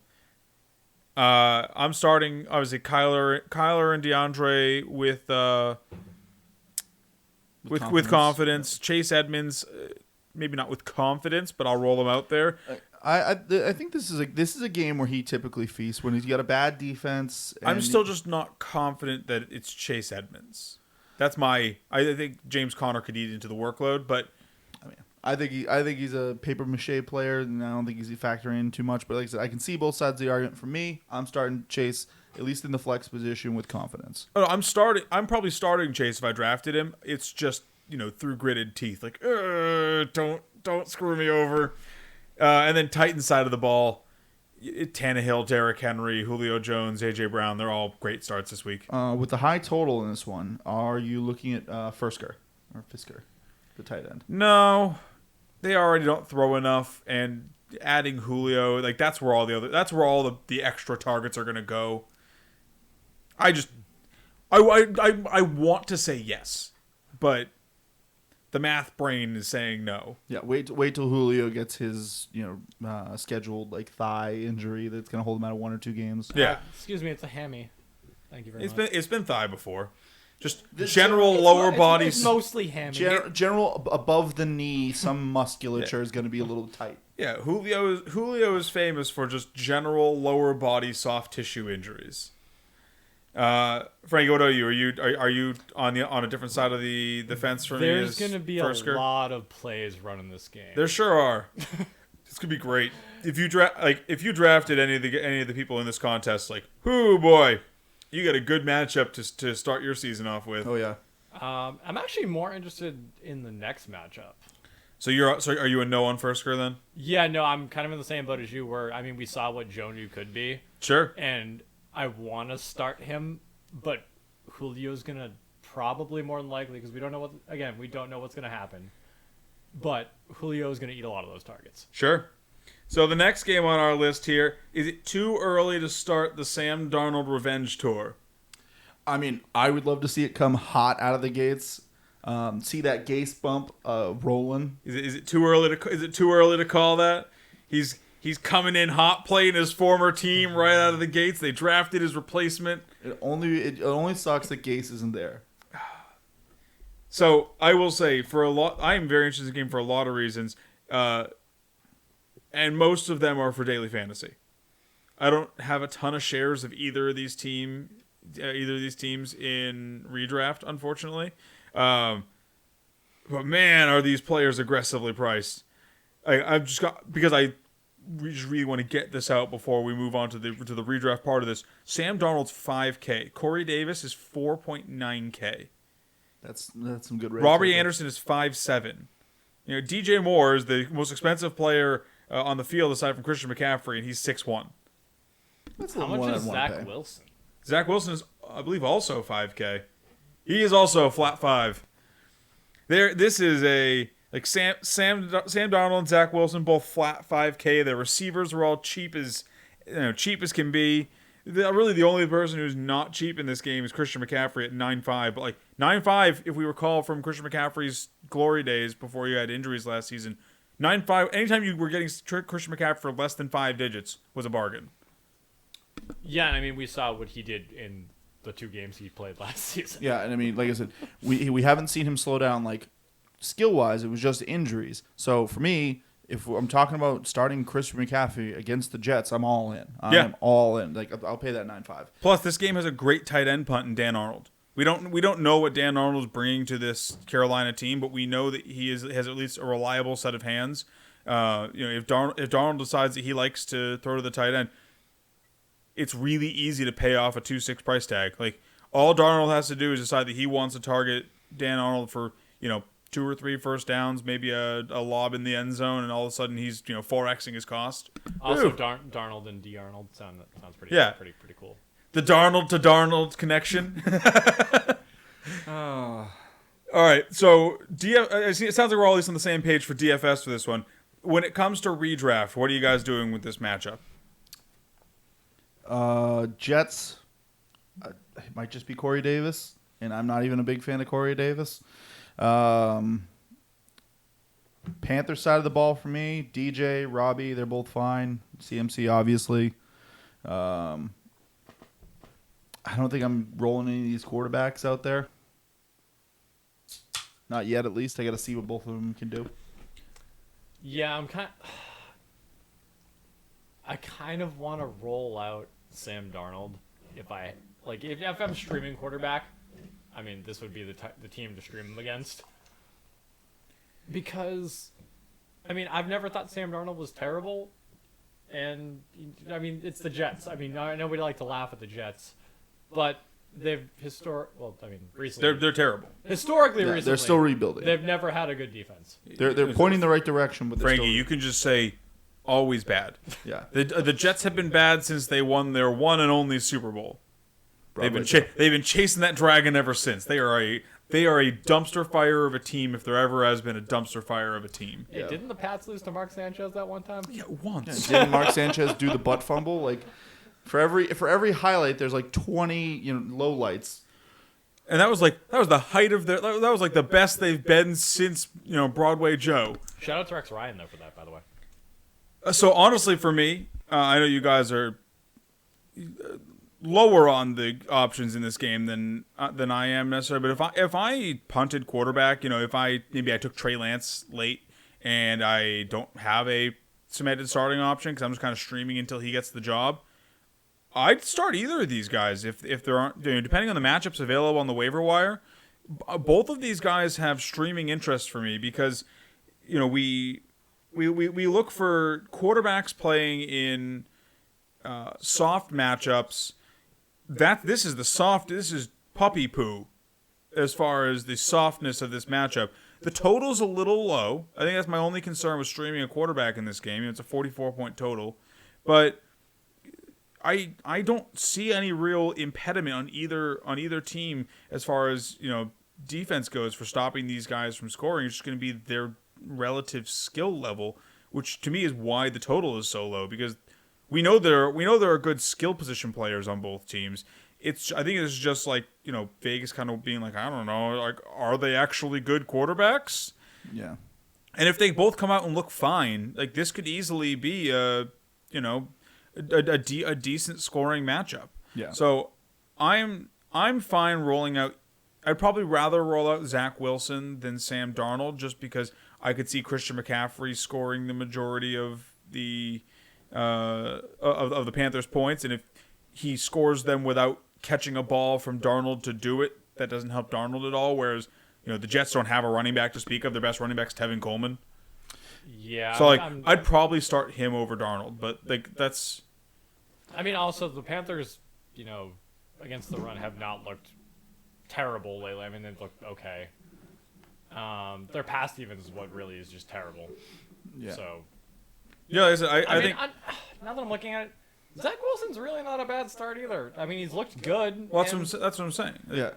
[SPEAKER 1] I'm starting, obviously, Kyler and DeAndre with confidence. Chase Edmonds, maybe not with confidence, but I'll roll him out there.
[SPEAKER 3] I think this is a game where he typically feasts when he's got a bad defense.
[SPEAKER 1] I'm still just not confident that it's Chase Edmonds. That's I think James Conner could eat into the workload, but
[SPEAKER 3] I think he's a paper mache player, and I don't think he's factoring in too much. But like I said, I can see both sides of the argument. For me, I'm starting Chase at least in the flex position with confidence.
[SPEAKER 1] Oh, I'm probably starting Chase if I drafted him. It's just through gritted teeth, like don't screw me over. And then Titans side of the ball, Tannehill, Derrick Henry, Julio Jones, A.J. Brown, they're all great starts this week.
[SPEAKER 3] With the high total in this one, are you looking at Fisker, the tight end?
[SPEAKER 1] No, they already don't throw enough, and adding Julio, like that's where all the extra targets are going to go. I want to say yes, but the math brain is saying no.
[SPEAKER 3] Yeah, wait till Julio gets his scheduled like thigh injury that's gonna hold him out of 1 or 2 games.
[SPEAKER 1] Yeah,
[SPEAKER 2] excuse me, it's a hammy. Thank you very much.
[SPEAKER 1] It's been thigh before. Just general lower body.
[SPEAKER 2] It's mostly hammy.
[SPEAKER 3] General above the knee, some musculature is gonna be a little tight.
[SPEAKER 1] Yeah, Julio is famous for just general lower body soft tissue injuries. Frankie, what are you? Are you on a different side of the fence from me?
[SPEAKER 2] There's going to be a lot of plays running this game.
[SPEAKER 1] There sure are. This could be great. If you drafted any of the people in this contest, like, oh boy, you got a good matchup to start your season off with.
[SPEAKER 3] Oh yeah.
[SPEAKER 2] I'm actually more interested in the next matchup.
[SPEAKER 1] So are you a no on Firsker then?
[SPEAKER 2] Yeah, no, I'm kind of in the same boat as you were. I mean, we saw what Jonnu could be.
[SPEAKER 1] Sure.
[SPEAKER 2] And I want to start him, but Julio's going to probably more than likely, because we don't know what's going to happen. But Julio's going to eat a lot of those targets.
[SPEAKER 1] Sure. So the next game on our list here, is it too early to start the Sam Darnold revenge tour?
[SPEAKER 3] I mean, I would love to see it come hot out of the gates. See that Gase bump rolling.
[SPEAKER 1] Is it too early to call that? He's coming in hot, playing his former team right out of the gates. They drafted his replacement.
[SPEAKER 3] It only sucks that Gase isn't there.
[SPEAKER 1] So I will say, I am very interested in the game for a lot of reasons, and most of them are for daily fantasy. I don't have a ton of shares of either of these teams in redraft, unfortunately. But man, are these players aggressively priced? I've just got because we just really want to get this out before we move on to the redraft part of this. Sam Darnold's $5K. Corey Davis is $4.9K.
[SPEAKER 3] That's some good rates.
[SPEAKER 1] Robbie Anderson is 5.7. DJ Moore is the most expensive player on the field aside from Christian McCaffrey, and he's 6.1.
[SPEAKER 3] That's
[SPEAKER 2] How much is Zach Wilson?
[SPEAKER 1] Zach Wilson is, I believe, also 5K. He is also a flat 5. This is a Sam Darnold and Zach Wilson both flat 5K. Their receivers are all cheap as can be. Really, the only person who's not cheap in this game is Christian McCaffrey at 9.5. But 9.5, if we recall from Christian McCaffrey's glory days before he had injuries last season, 9.5. Anytime you were getting Christian McCaffrey for less than 5 digits was a bargain.
[SPEAKER 2] Yeah, and I mean we saw what he did in the 2 games he played last season.
[SPEAKER 3] Yeah, and I mean, like I said, we haven't seen him slow down skill-wise. It was just injuries. So for me, if I'm talking about starting Christian McCaffrey against the Jets, I'm all in. I'm all in. I'll pay that 9.5.
[SPEAKER 1] Plus, this game has a great tight end punt in Dan Arnold. We don't know what Dan Arnold is bringing to this Carolina team, but we know that he has at least a reliable set of hands. If Darnold decides that he likes to throw to the tight end, it's really easy to pay off a 2.6 price tag. All Darnold has to do is decide that he wants to target Dan Arnold for 2 or 3 first downs, maybe a lob in the end zone, and all of a sudden he's 4xing his cost.
[SPEAKER 2] Also, Darnold and D Arnold sounds pretty pretty cool.
[SPEAKER 1] The Darnold to Darnold connection.
[SPEAKER 3] Oh.
[SPEAKER 1] All right, so it sounds like we're all at least on the same page for DFS for this one. When it comes to redraft, what are you guys doing with this matchup?
[SPEAKER 3] Jets. It might just be Corey Davis, and I'm not even a big fan of Corey Davis. Panthers side of the ball for me, DJ, Robbie, they're both fine. CMC, obviously. I don't think I'm rolling any of these quarterbacks out there. Not yet, at least. I got to see what both of them can do.
[SPEAKER 2] Yeah, I kind of want to roll out Sam Darnold if I'm streaming quarterback. I mean, this would be the team to stream him against. Because, I mean, I've never thought Sam Darnold was terrible. And, I mean, it's the Jets. I mean, I know we like to laugh at the Jets. But they've recently.
[SPEAKER 1] They're terrible.
[SPEAKER 2] Historically, recently.
[SPEAKER 3] They're still rebuilding.
[SPEAKER 2] They've never had a good defense.
[SPEAKER 3] They're pointing the right direction. But
[SPEAKER 1] Frankie, you can just say, always bad.
[SPEAKER 3] Yeah.
[SPEAKER 1] The Jets have been bad since they won their one and only Super Bowl. They've been chasing that dragon ever since. They are a dumpster fire of a team if there ever has been a dumpster fire of a team.
[SPEAKER 2] Hey, didn't the Pats lose to Mark Sanchez that one time?
[SPEAKER 1] Yeah, once.
[SPEAKER 3] Didn't Mark Sanchez do the butt fumble? For every highlight, there's 20 lowlights.
[SPEAKER 1] And that was the height of that was the best they've been since Broadway Joe.
[SPEAKER 2] Shout out to Rex Ryan though for that, by the way.
[SPEAKER 1] So honestly, for me, I know you guys are lower on the options in this game than I am necessarily. But if I punted quarterback, if I took Trey Lance late and I don't have a cemented starting option because I'm just kind of streaming until he gets the job, I'd start either of these guys if there aren't, depending on the matchups available on the waiver wire. Both of these guys have streaming interest for me because we look for quarterbacks playing in soft matchups. This is puppy poo as far as the softness of this matchup. The total's a little low. I think that's my only concern with streaming a quarterback in this game. It's a 44-point total, but I don't see any real impediment on either team as far as defense goes for stopping these guys from scoring. It's just going to be their relative skill level, which to me is why the total is so low, because we know there are good skill position players on both teams. I think it's just Vegas kind of being I don't know, are they actually good quarterbacks?
[SPEAKER 3] Yeah.
[SPEAKER 1] And if they both come out and look fine, like this could easily be a decent scoring matchup.
[SPEAKER 3] Yeah.
[SPEAKER 1] So I'm fine rolling out. I'd probably rather roll out Zach Wilson than Sam Darnold, just because I could see Christian McCaffrey scoring the majority of the of the Panthers' points, and if he scores them without catching a ball from Darnold to do it, that doesn't help Darnold at all. Whereas the Jets don't have a running back to speak of. Their best running back's Tevin Coleman.
[SPEAKER 2] Yeah.
[SPEAKER 1] So I'd probably start him over Darnold, but that's.
[SPEAKER 2] I mean, also the Panthers, against the run have not looked terrible lately. I mean, they've looked okay. Their pass defense is what really is just terrible.
[SPEAKER 3] Yeah.
[SPEAKER 2] So.
[SPEAKER 1] Yeah, like I said, I think.
[SPEAKER 2] Now that I'm looking at it, Zach Wilson's really not a bad start either. I mean, he's looked good.
[SPEAKER 1] Well, that's what I'm saying.
[SPEAKER 3] Yeah.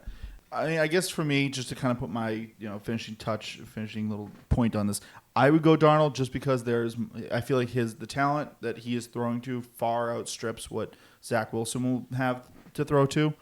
[SPEAKER 3] I mean, I guess for me, just to kind of put my finishing little point on this, I would go Darnold just because I feel like the talent that he is throwing to far outstrips what Zach Wilson will have to throw to.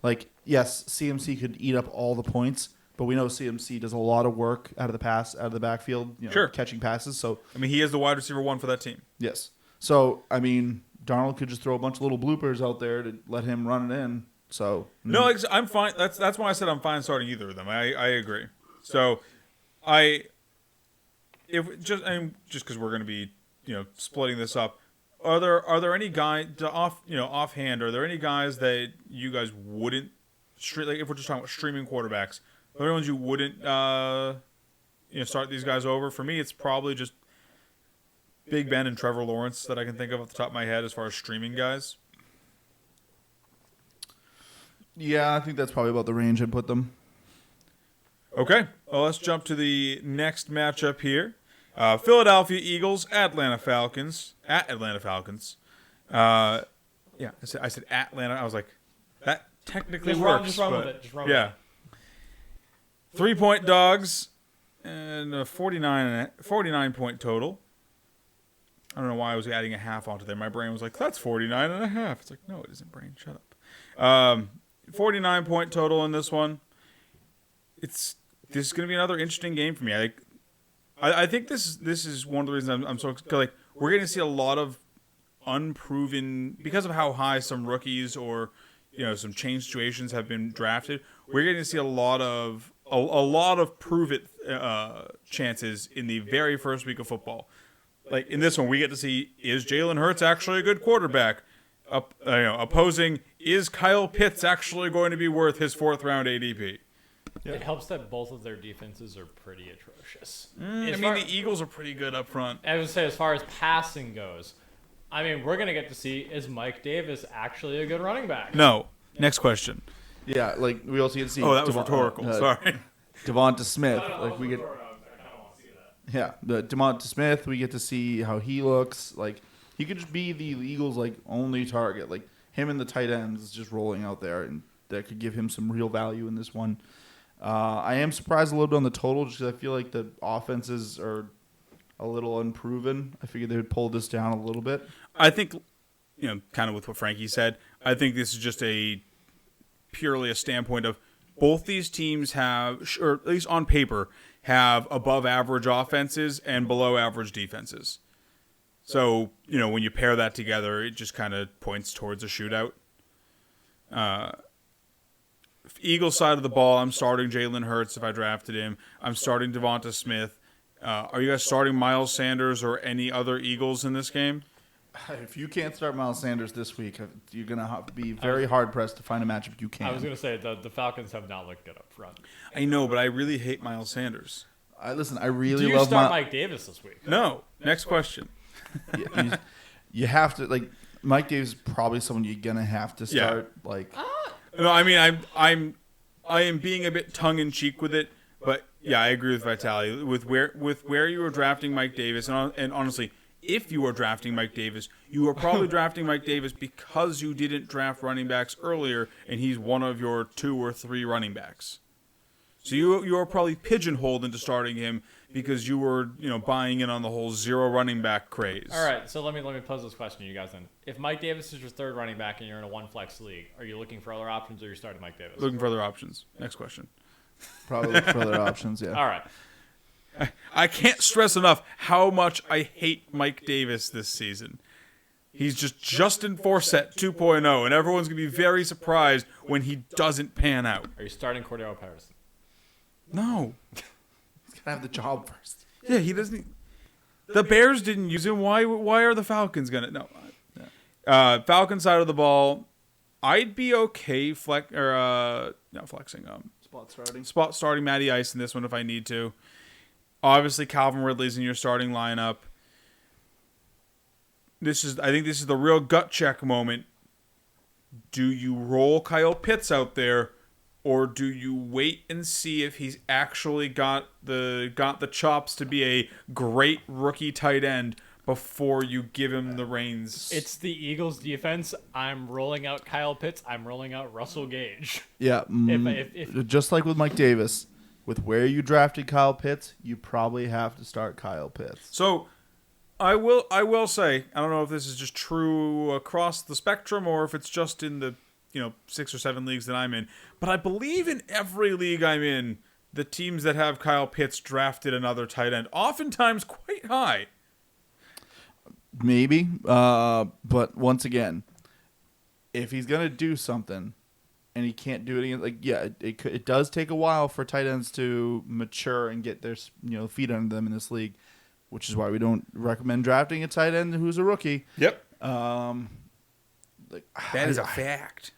[SPEAKER 3] Like, yes, CMC could eat up all the points, but we know CMC does a lot of work out of the backfield,
[SPEAKER 1] sure,
[SPEAKER 3] catching passes. So
[SPEAKER 1] I mean, he is the wide receiver one for that team.
[SPEAKER 3] Yes. So I mean, Darnold could just throw a bunch of little bloopers out there to let him run it in. So
[SPEAKER 1] no, I'm fine. That's why I said I'm fine starting either of them. I agree. So just because we're going to be splitting this up, are there any guys offhand? Are there any guys that you guys wouldn't like if we're just talking about streaming quarterbacks? Are there ones you wouldn't start these guys over? For me, it's probably just Big Ben and Trevor Lawrence that I can think of off the top of my head as far as streaming guys.
[SPEAKER 3] Yeah, I think that's probably about the range I'd put them.
[SPEAKER 1] Okay, well, let's jump to the next matchup here. Philadelphia Eagles, Atlanta Falcons. At Atlanta Falcons. I said Atlanta. I was like, that technically works.
[SPEAKER 2] Just run with it.
[SPEAKER 1] Yeah. 3-point dogs and a 49-point total. I don't know why I was adding a half onto there. My brain was like, that's 49.5. It's like, no, it isn't, brain. Shut up. 49-point total in this one. This is going to be another interesting game for me. I think this is one of the reasons I'm so excited. Like, we're going to see a lot of unproven, because of how high some rookies or some change situations have been drafted. We're going to see a lot of prove it chances in the very first week of football. Like in this one, we get to see, is Jalen Hurts actually a good quarterback? Opposing, is Kyle Pitts actually going to be worth his 4th round ADP?
[SPEAKER 2] Yeah. It helps that both of their defenses are pretty atrocious.
[SPEAKER 1] The Eagles are pretty good up front.
[SPEAKER 2] I would say as far as passing goes, I mean, we're going to get to see, is Mike Davis actually a good running back?
[SPEAKER 1] No. Next question.
[SPEAKER 3] Yeah, like we also get to see.
[SPEAKER 1] Oh, that was rhetorical. Sorry.
[SPEAKER 3] Devonta Smith. The Devonta Smith. We get to see how he looks. Like he could just be the Eagles' only target. Like him and the tight ends is just rolling out there, and that could give him some real value in this one. I am surprised a little bit on the total, just because I feel like the offenses are a little unproven. I figured they would pull this down a little bit.
[SPEAKER 1] I think, kind of with what Frankie said, I think this is just purely a standpoint of both these teams have, or at least on paper, have above average offenses and below average defenses. So, when you pair that together, it just kind of points towards a shootout. Eagles side of the ball, I'm starting Jalen Hurts if I drafted him. I'm starting Devonta Smith. Are you guys starting Miles Sanders or any other Eagles in this game?
[SPEAKER 3] If you can't start Miles Sanders this week, you're going to be very hard-pressed to find a matchup you can.
[SPEAKER 2] I was going to say, the Falcons have not looked good up front.
[SPEAKER 1] I know, but I really hate Miles Sanders.
[SPEAKER 3] I really
[SPEAKER 2] Do you
[SPEAKER 3] love
[SPEAKER 2] start Mike Davis this week?
[SPEAKER 1] No. Next question.
[SPEAKER 3] You have to, Mike Davis is probably someone you're going to have to start,
[SPEAKER 1] No, I mean, I am being a bit tongue-in-cheek with it, but yeah, I agree with Vitaly. With where you were drafting Mike Davis, and honestly, if you are drafting Mike Davis, you are probably drafting Mike Davis because you didn't draft running backs earlier, and he's one of your 2 or 3 running backs. So you are probably pigeonholed into starting him because you were buying in on the whole 0 running back craze.
[SPEAKER 2] All right, so let me pose this question to you guys then. If Mike Davis is your 3rd running back and you're in a 1-flex league, are you looking for other options or are you starting Mike Davis?
[SPEAKER 1] Looking for other options. Next question.
[SPEAKER 3] Probably look for other options, yeah.
[SPEAKER 2] All right.
[SPEAKER 1] I can't stress enough how much I hate Mike Davis this season. He's just Justin Forsett 2.0, and everyone's going to be very surprised when he doesn't pan out.
[SPEAKER 2] Are you starting Cordero Patterson?
[SPEAKER 1] No.
[SPEAKER 3] He's gonna have the job first.
[SPEAKER 1] Yeah, he doesn't. The Bears didn't use him. Why are the Falcons going to? No. Falcon side of the ball, I'd be okay not flexing. Spot starting Matty Ice in this one if I need to. Obviously, Calvin Ridley's in your starting lineup. I think this is the real gut check moment. Do you roll Kyle Pitts out there, or do you wait and see if he's actually got the chops to be a great rookie tight end before you give him the reins?
[SPEAKER 2] It's the Eagles' defense. I'm rolling out Kyle Pitts. I'm rolling out Russell Gage.
[SPEAKER 3] Yeah,
[SPEAKER 2] If
[SPEAKER 3] just like with Mike Davis, with where you drafted Kyle Pitts, you probably have to start Kyle Pitts.
[SPEAKER 1] So I will say, I don't know if this is just true across the spectrum or if it's just in the 6 or 7 leagues that I'm in, but I believe in every league I'm in, the teams that have Kyle Pitts drafted another tight end, oftentimes quite high.
[SPEAKER 3] Maybe, but once again, if he's gonna do something and he can't do it again, it does take a while for tight ends to mature and get their feet under them in this league, which is why we don't recommend drafting a tight end who's a rookie.
[SPEAKER 1] Yep,
[SPEAKER 3] That
[SPEAKER 1] is a fact.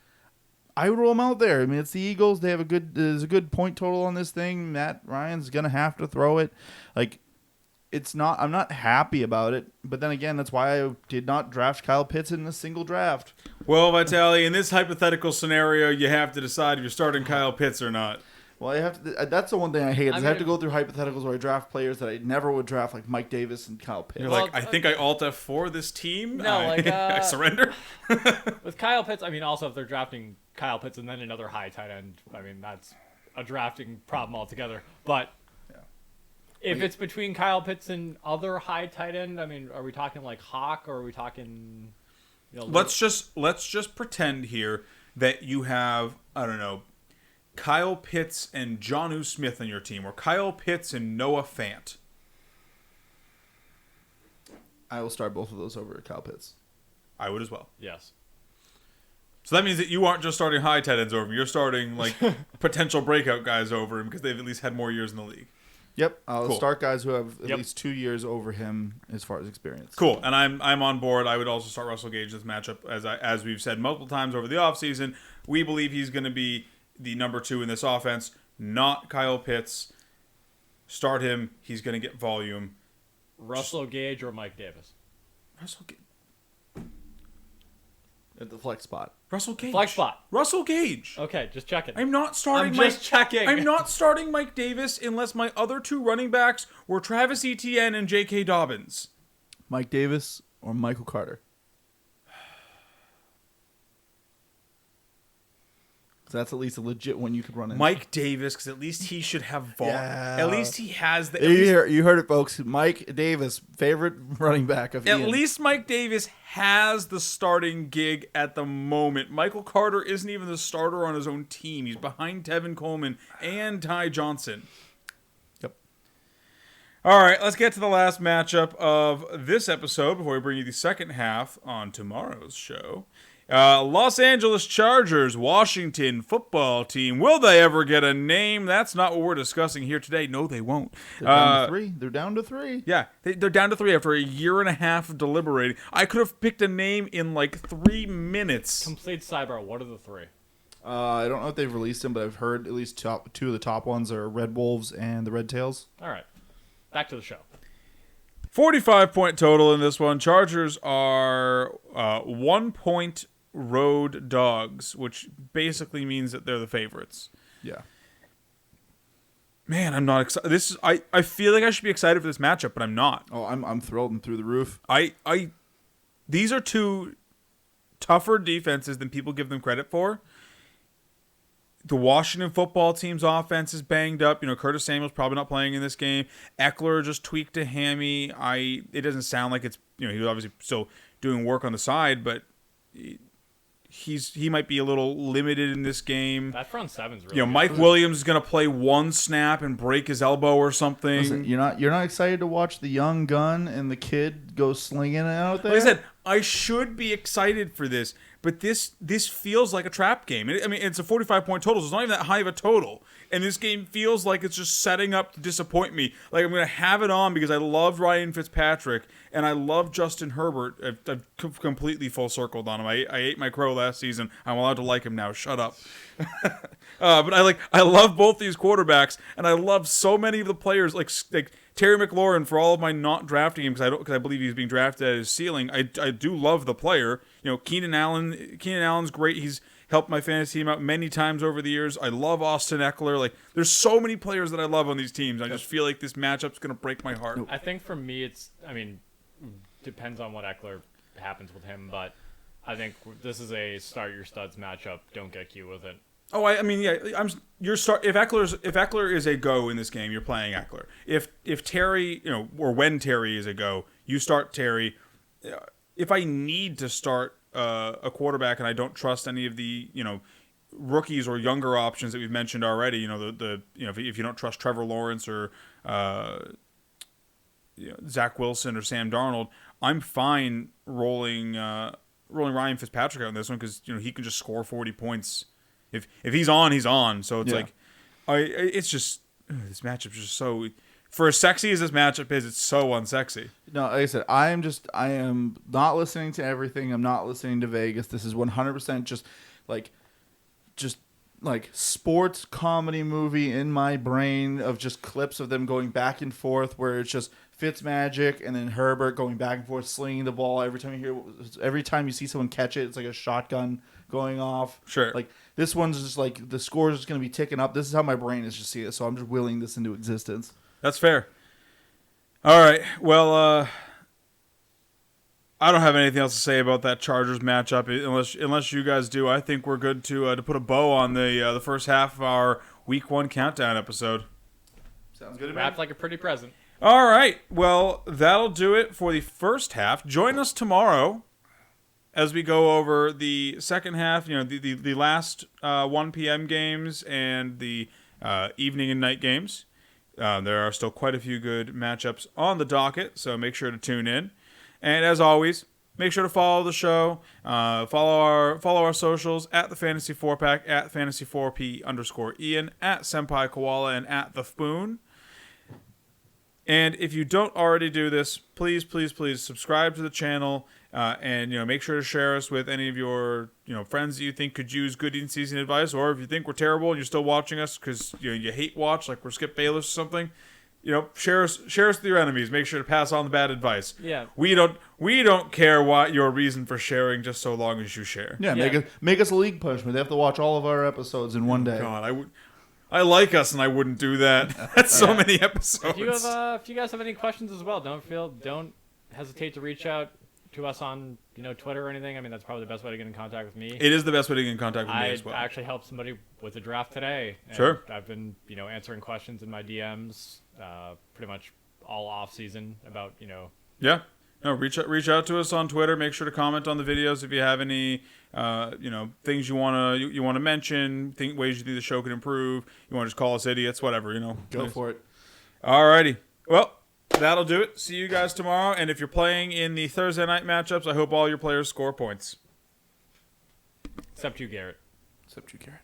[SPEAKER 3] I would roll them out there. I mean, it's the Eagles. They have there's a good point total on this thing. Matt Ryan's gonna have to throw it. I'm not happy about it, but then again, that's why I did not draft Kyle Pitts in a single draft.
[SPEAKER 1] Well, Vitaly, in this hypothetical scenario, you have to decide if you're starting Kyle Pitts or not.
[SPEAKER 3] Well, I have to. That's the one thing I hate. I have to go through hypotheticals where I draft players that I never would draft, like Mike Davis and Kyle Pitts.
[SPEAKER 1] You're like, I think I Alt F4 this team.
[SPEAKER 2] No,
[SPEAKER 1] I surrender.
[SPEAKER 2] With Kyle Pitts, I mean, also if they're drafting Kyle Pitts and then another high tight end, I mean, that's a drafting problem altogether. But if it's between Kyle Pitts and other high tight end, I mean, are we talking like Hawk or are we talking?
[SPEAKER 1] Let's just pretend here that you have, I don't know, Kyle Pitts and Jonnu Smith on your team, or Kyle Pitts and Noah Fant.
[SPEAKER 3] I will start both of those over Kyle Pitts.
[SPEAKER 1] I would as well.
[SPEAKER 2] Yes.
[SPEAKER 1] So that means that you aren't just starting high tight ends over him. You're starting potential breakout guys over him because they've at least had more years in the league.
[SPEAKER 3] Yep, I'll
[SPEAKER 1] Cool.
[SPEAKER 3] start guys who have at least 2 years over him as far as experience.
[SPEAKER 1] Cool, and I'm on board. I would also start Russell Gage this matchup, as we've said multiple times over the offseason. We believe he's going to be the number 2 in this offense, not Kyle Pitts. Start him. He's going to get volume.
[SPEAKER 2] Russell Gage or Mike Davis?
[SPEAKER 1] Russell Gage.
[SPEAKER 3] At the flex spot.
[SPEAKER 1] Russell Gage.
[SPEAKER 2] Flex spot.
[SPEAKER 1] Russell Gage.
[SPEAKER 2] Okay, just checking.
[SPEAKER 1] I'm not starting.
[SPEAKER 2] Checking.
[SPEAKER 1] I'm not starting Mike Davis unless my other 2 running backs were Travis Etienne and J.K. Dobbins.
[SPEAKER 3] Mike Davis or Michael Carter? So that's at least a legit one you could run in.
[SPEAKER 1] Mike Davis, because at least he should have volume.
[SPEAKER 3] Yeah.
[SPEAKER 1] At least he has the.
[SPEAKER 3] You heard it, folks. Mike Davis, favorite running back of
[SPEAKER 1] At
[SPEAKER 3] Ian.
[SPEAKER 1] least Mike Davis has the starting gig at the moment. Michael Carter isn't even the starter on his own team. He's behind Tevin Coleman and Ty Johnson.
[SPEAKER 3] Yep.
[SPEAKER 1] All right, let's get to the last matchup of this episode before we bring you the second half on tomorrow's show. Los Angeles Chargers, Washington football team. Will they ever get a name? That's not what we're discussing here today. No, they won't.
[SPEAKER 3] They're down to 3. They're down to 3.
[SPEAKER 1] Yeah, they're down to 3 after a year and a half of deliberating. I could have picked a name in 3 minutes.
[SPEAKER 2] Complete sidebar. What are the 3?
[SPEAKER 3] I don't know if they've released them, but I've heard at least 2 of the top ones are Red Wolves and the Red Tails.
[SPEAKER 2] All right. Back to the show.
[SPEAKER 1] 45-point total in this one. Chargers are 1-point road dogs, which basically means that they're the favorites.
[SPEAKER 3] Yeah.
[SPEAKER 1] Man, I'm not excited. I feel like I should be excited for this matchup, but I'm not.
[SPEAKER 3] Oh, I'm thrilled and through the roof.
[SPEAKER 1] These are 2 tougher defenses than people give them credit for. The Washington football team's offense is banged up. Curtis Samuel's probably not playing in this game. Eckler just tweaked a hammy. It doesn't sound like it's, he was obviously still doing work on the side, but he might be a little limited in this game.
[SPEAKER 2] That front seven's really
[SPEAKER 1] You know,
[SPEAKER 2] good.
[SPEAKER 1] Mike Williams is going to play one snap and break his elbow or something.
[SPEAKER 3] Listen, you're not excited to watch the young gun and the kid go slinging out there?
[SPEAKER 1] Like I said, I should be excited for this, but this feels like a trap game. I mean, it's a 45-point total, so it's not even that high of a total. And this game feels like it's just setting up to disappoint me. Like, I'm going to have it on because I love Ryan Fitzpatrick and I love Justin Herbert. I've completely full circled on him. I ate my crow last season. I'm allowed to like him now. Shut up. But I love both these quarterbacks, and I love so many of the players, like Terry McLaurin, for all of my not drafting him because I believe he's being drafted at his ceiling. I do love the player. You know, Keenan Allen's great. He's helped my fantasy team out many times over the years. I love Austin Eckler. Like, there's so many players that I love on these teams. I just feel like this matchup's going to break my heart.
[SPEAKER 2] I think for me, depends on what Eckler happens with him, but I think this is a start your studs matchup. Don't get cute with it.
[SPEAKER 1] Oh, I mean, yeah. If Eckler is a go in this game, you're playing Eckler. If Terry, you know, or when Terry is a go, you start Terry. If I need to start a quarterback and I don't trust any of the, you know, rookies or younger options that we've mentioned already, you know, if you don't trust Trevor Lawrence or Zach Wilson or Sam Darnold, I'm fine rolling Ryan Fitzpatrick out in this one because, you know, he can just score 40 points. If he's on, he's on. So it's it's just this matchup's just so, for as sexy as this matchup is, it's so unsexy.
[SPEAKER 3] No, like I said, I am not listening to everything. I'm not listening to Vegas. This is 100% just like sports comedy movie in my brain of just clips of them going back and forth where it's just Fitzmagic and then Herbert going back and forth slinging the ball. Every time you see someone catch it, it's like a shotgun going off.
[SPEAKER 1] Sure.
[SPEAKER 3] Like this one's just like the score is just going to be ticking up. This is how my brain is just seeing it. So I'm just willing this into existence.
[SPEAKER 1] That's fair. All right. Well, I don't have anything else to say about that Chargers matchup unless you guys do. I think we're good to put a bow on the first half of our Week 1 countdown episode.
[SPEAKER 3] Sounds good to me.
[SPEAKER 2] Wrapped like a pretty present.
[SPEAKER 1] All right. Well, that'll do it for the first half. Join us tomorrow as we go over the second half, you know, the last 1 p.m. games and the evening and night games. There are still quite a few good matchups on the docket, so make sure to tune in. And as always, make sure to follow the show. Follow our socials at the Fantasy 4-Pack, at Fantasy4P_Ian, at Senpai Koala, and at The Spoon. And if you don't already do this, please subscribe to the channel, and make sure to share us with any of your friends that you think could use good in-season advice, or if you think we're terrible and you're still watching us because you hate watch like we're Skip Bayless or something. Share us with your enemies. Make sure to pass on the bad advice.
[SPEAKER 2] Yeah.
[SPEAKER 1] We don't care what your reason for sharing, just so long as you share.
[SPEAKER 3] Yeah. Make us a league punishment. They have to watch all of our episodes in one day.
[SPEAKER 1] God, I like us, and I wouldn't do that. That's so many episodes.
[SPEAKER 2] If you guys have any questions as well, don't hesitate to reach out to us on Twitter or anything. I mean, that's probably the best way to get in contact with me.
[SPEAKER 1] It is the best way to get in contact with me as well. I
[SPEAKER 2] actually helped somebody with a draft today. And
[SPEAKER 1] sure.
[SPEAKER 2] I've been answering questions in my DMs pretty much all off season about
[SPEAKER 1] Yeah. No, reach out to us on Twitter. Make sure to comment on the videos if you have any things you wanna mention, ways you think the show could improve. You want to just call us idiots, whatever,
[SPEAKER 3] Go for it.
[SPEAKER 1] Alrighty. Well, that'll do it. See you guys tomorrow. And if you're playing in the Thursday night matchups, I hope all your players score points.
[SPEAKER 2] Except you, Garrett.
[SPEAKER 3] Except you, Garrett.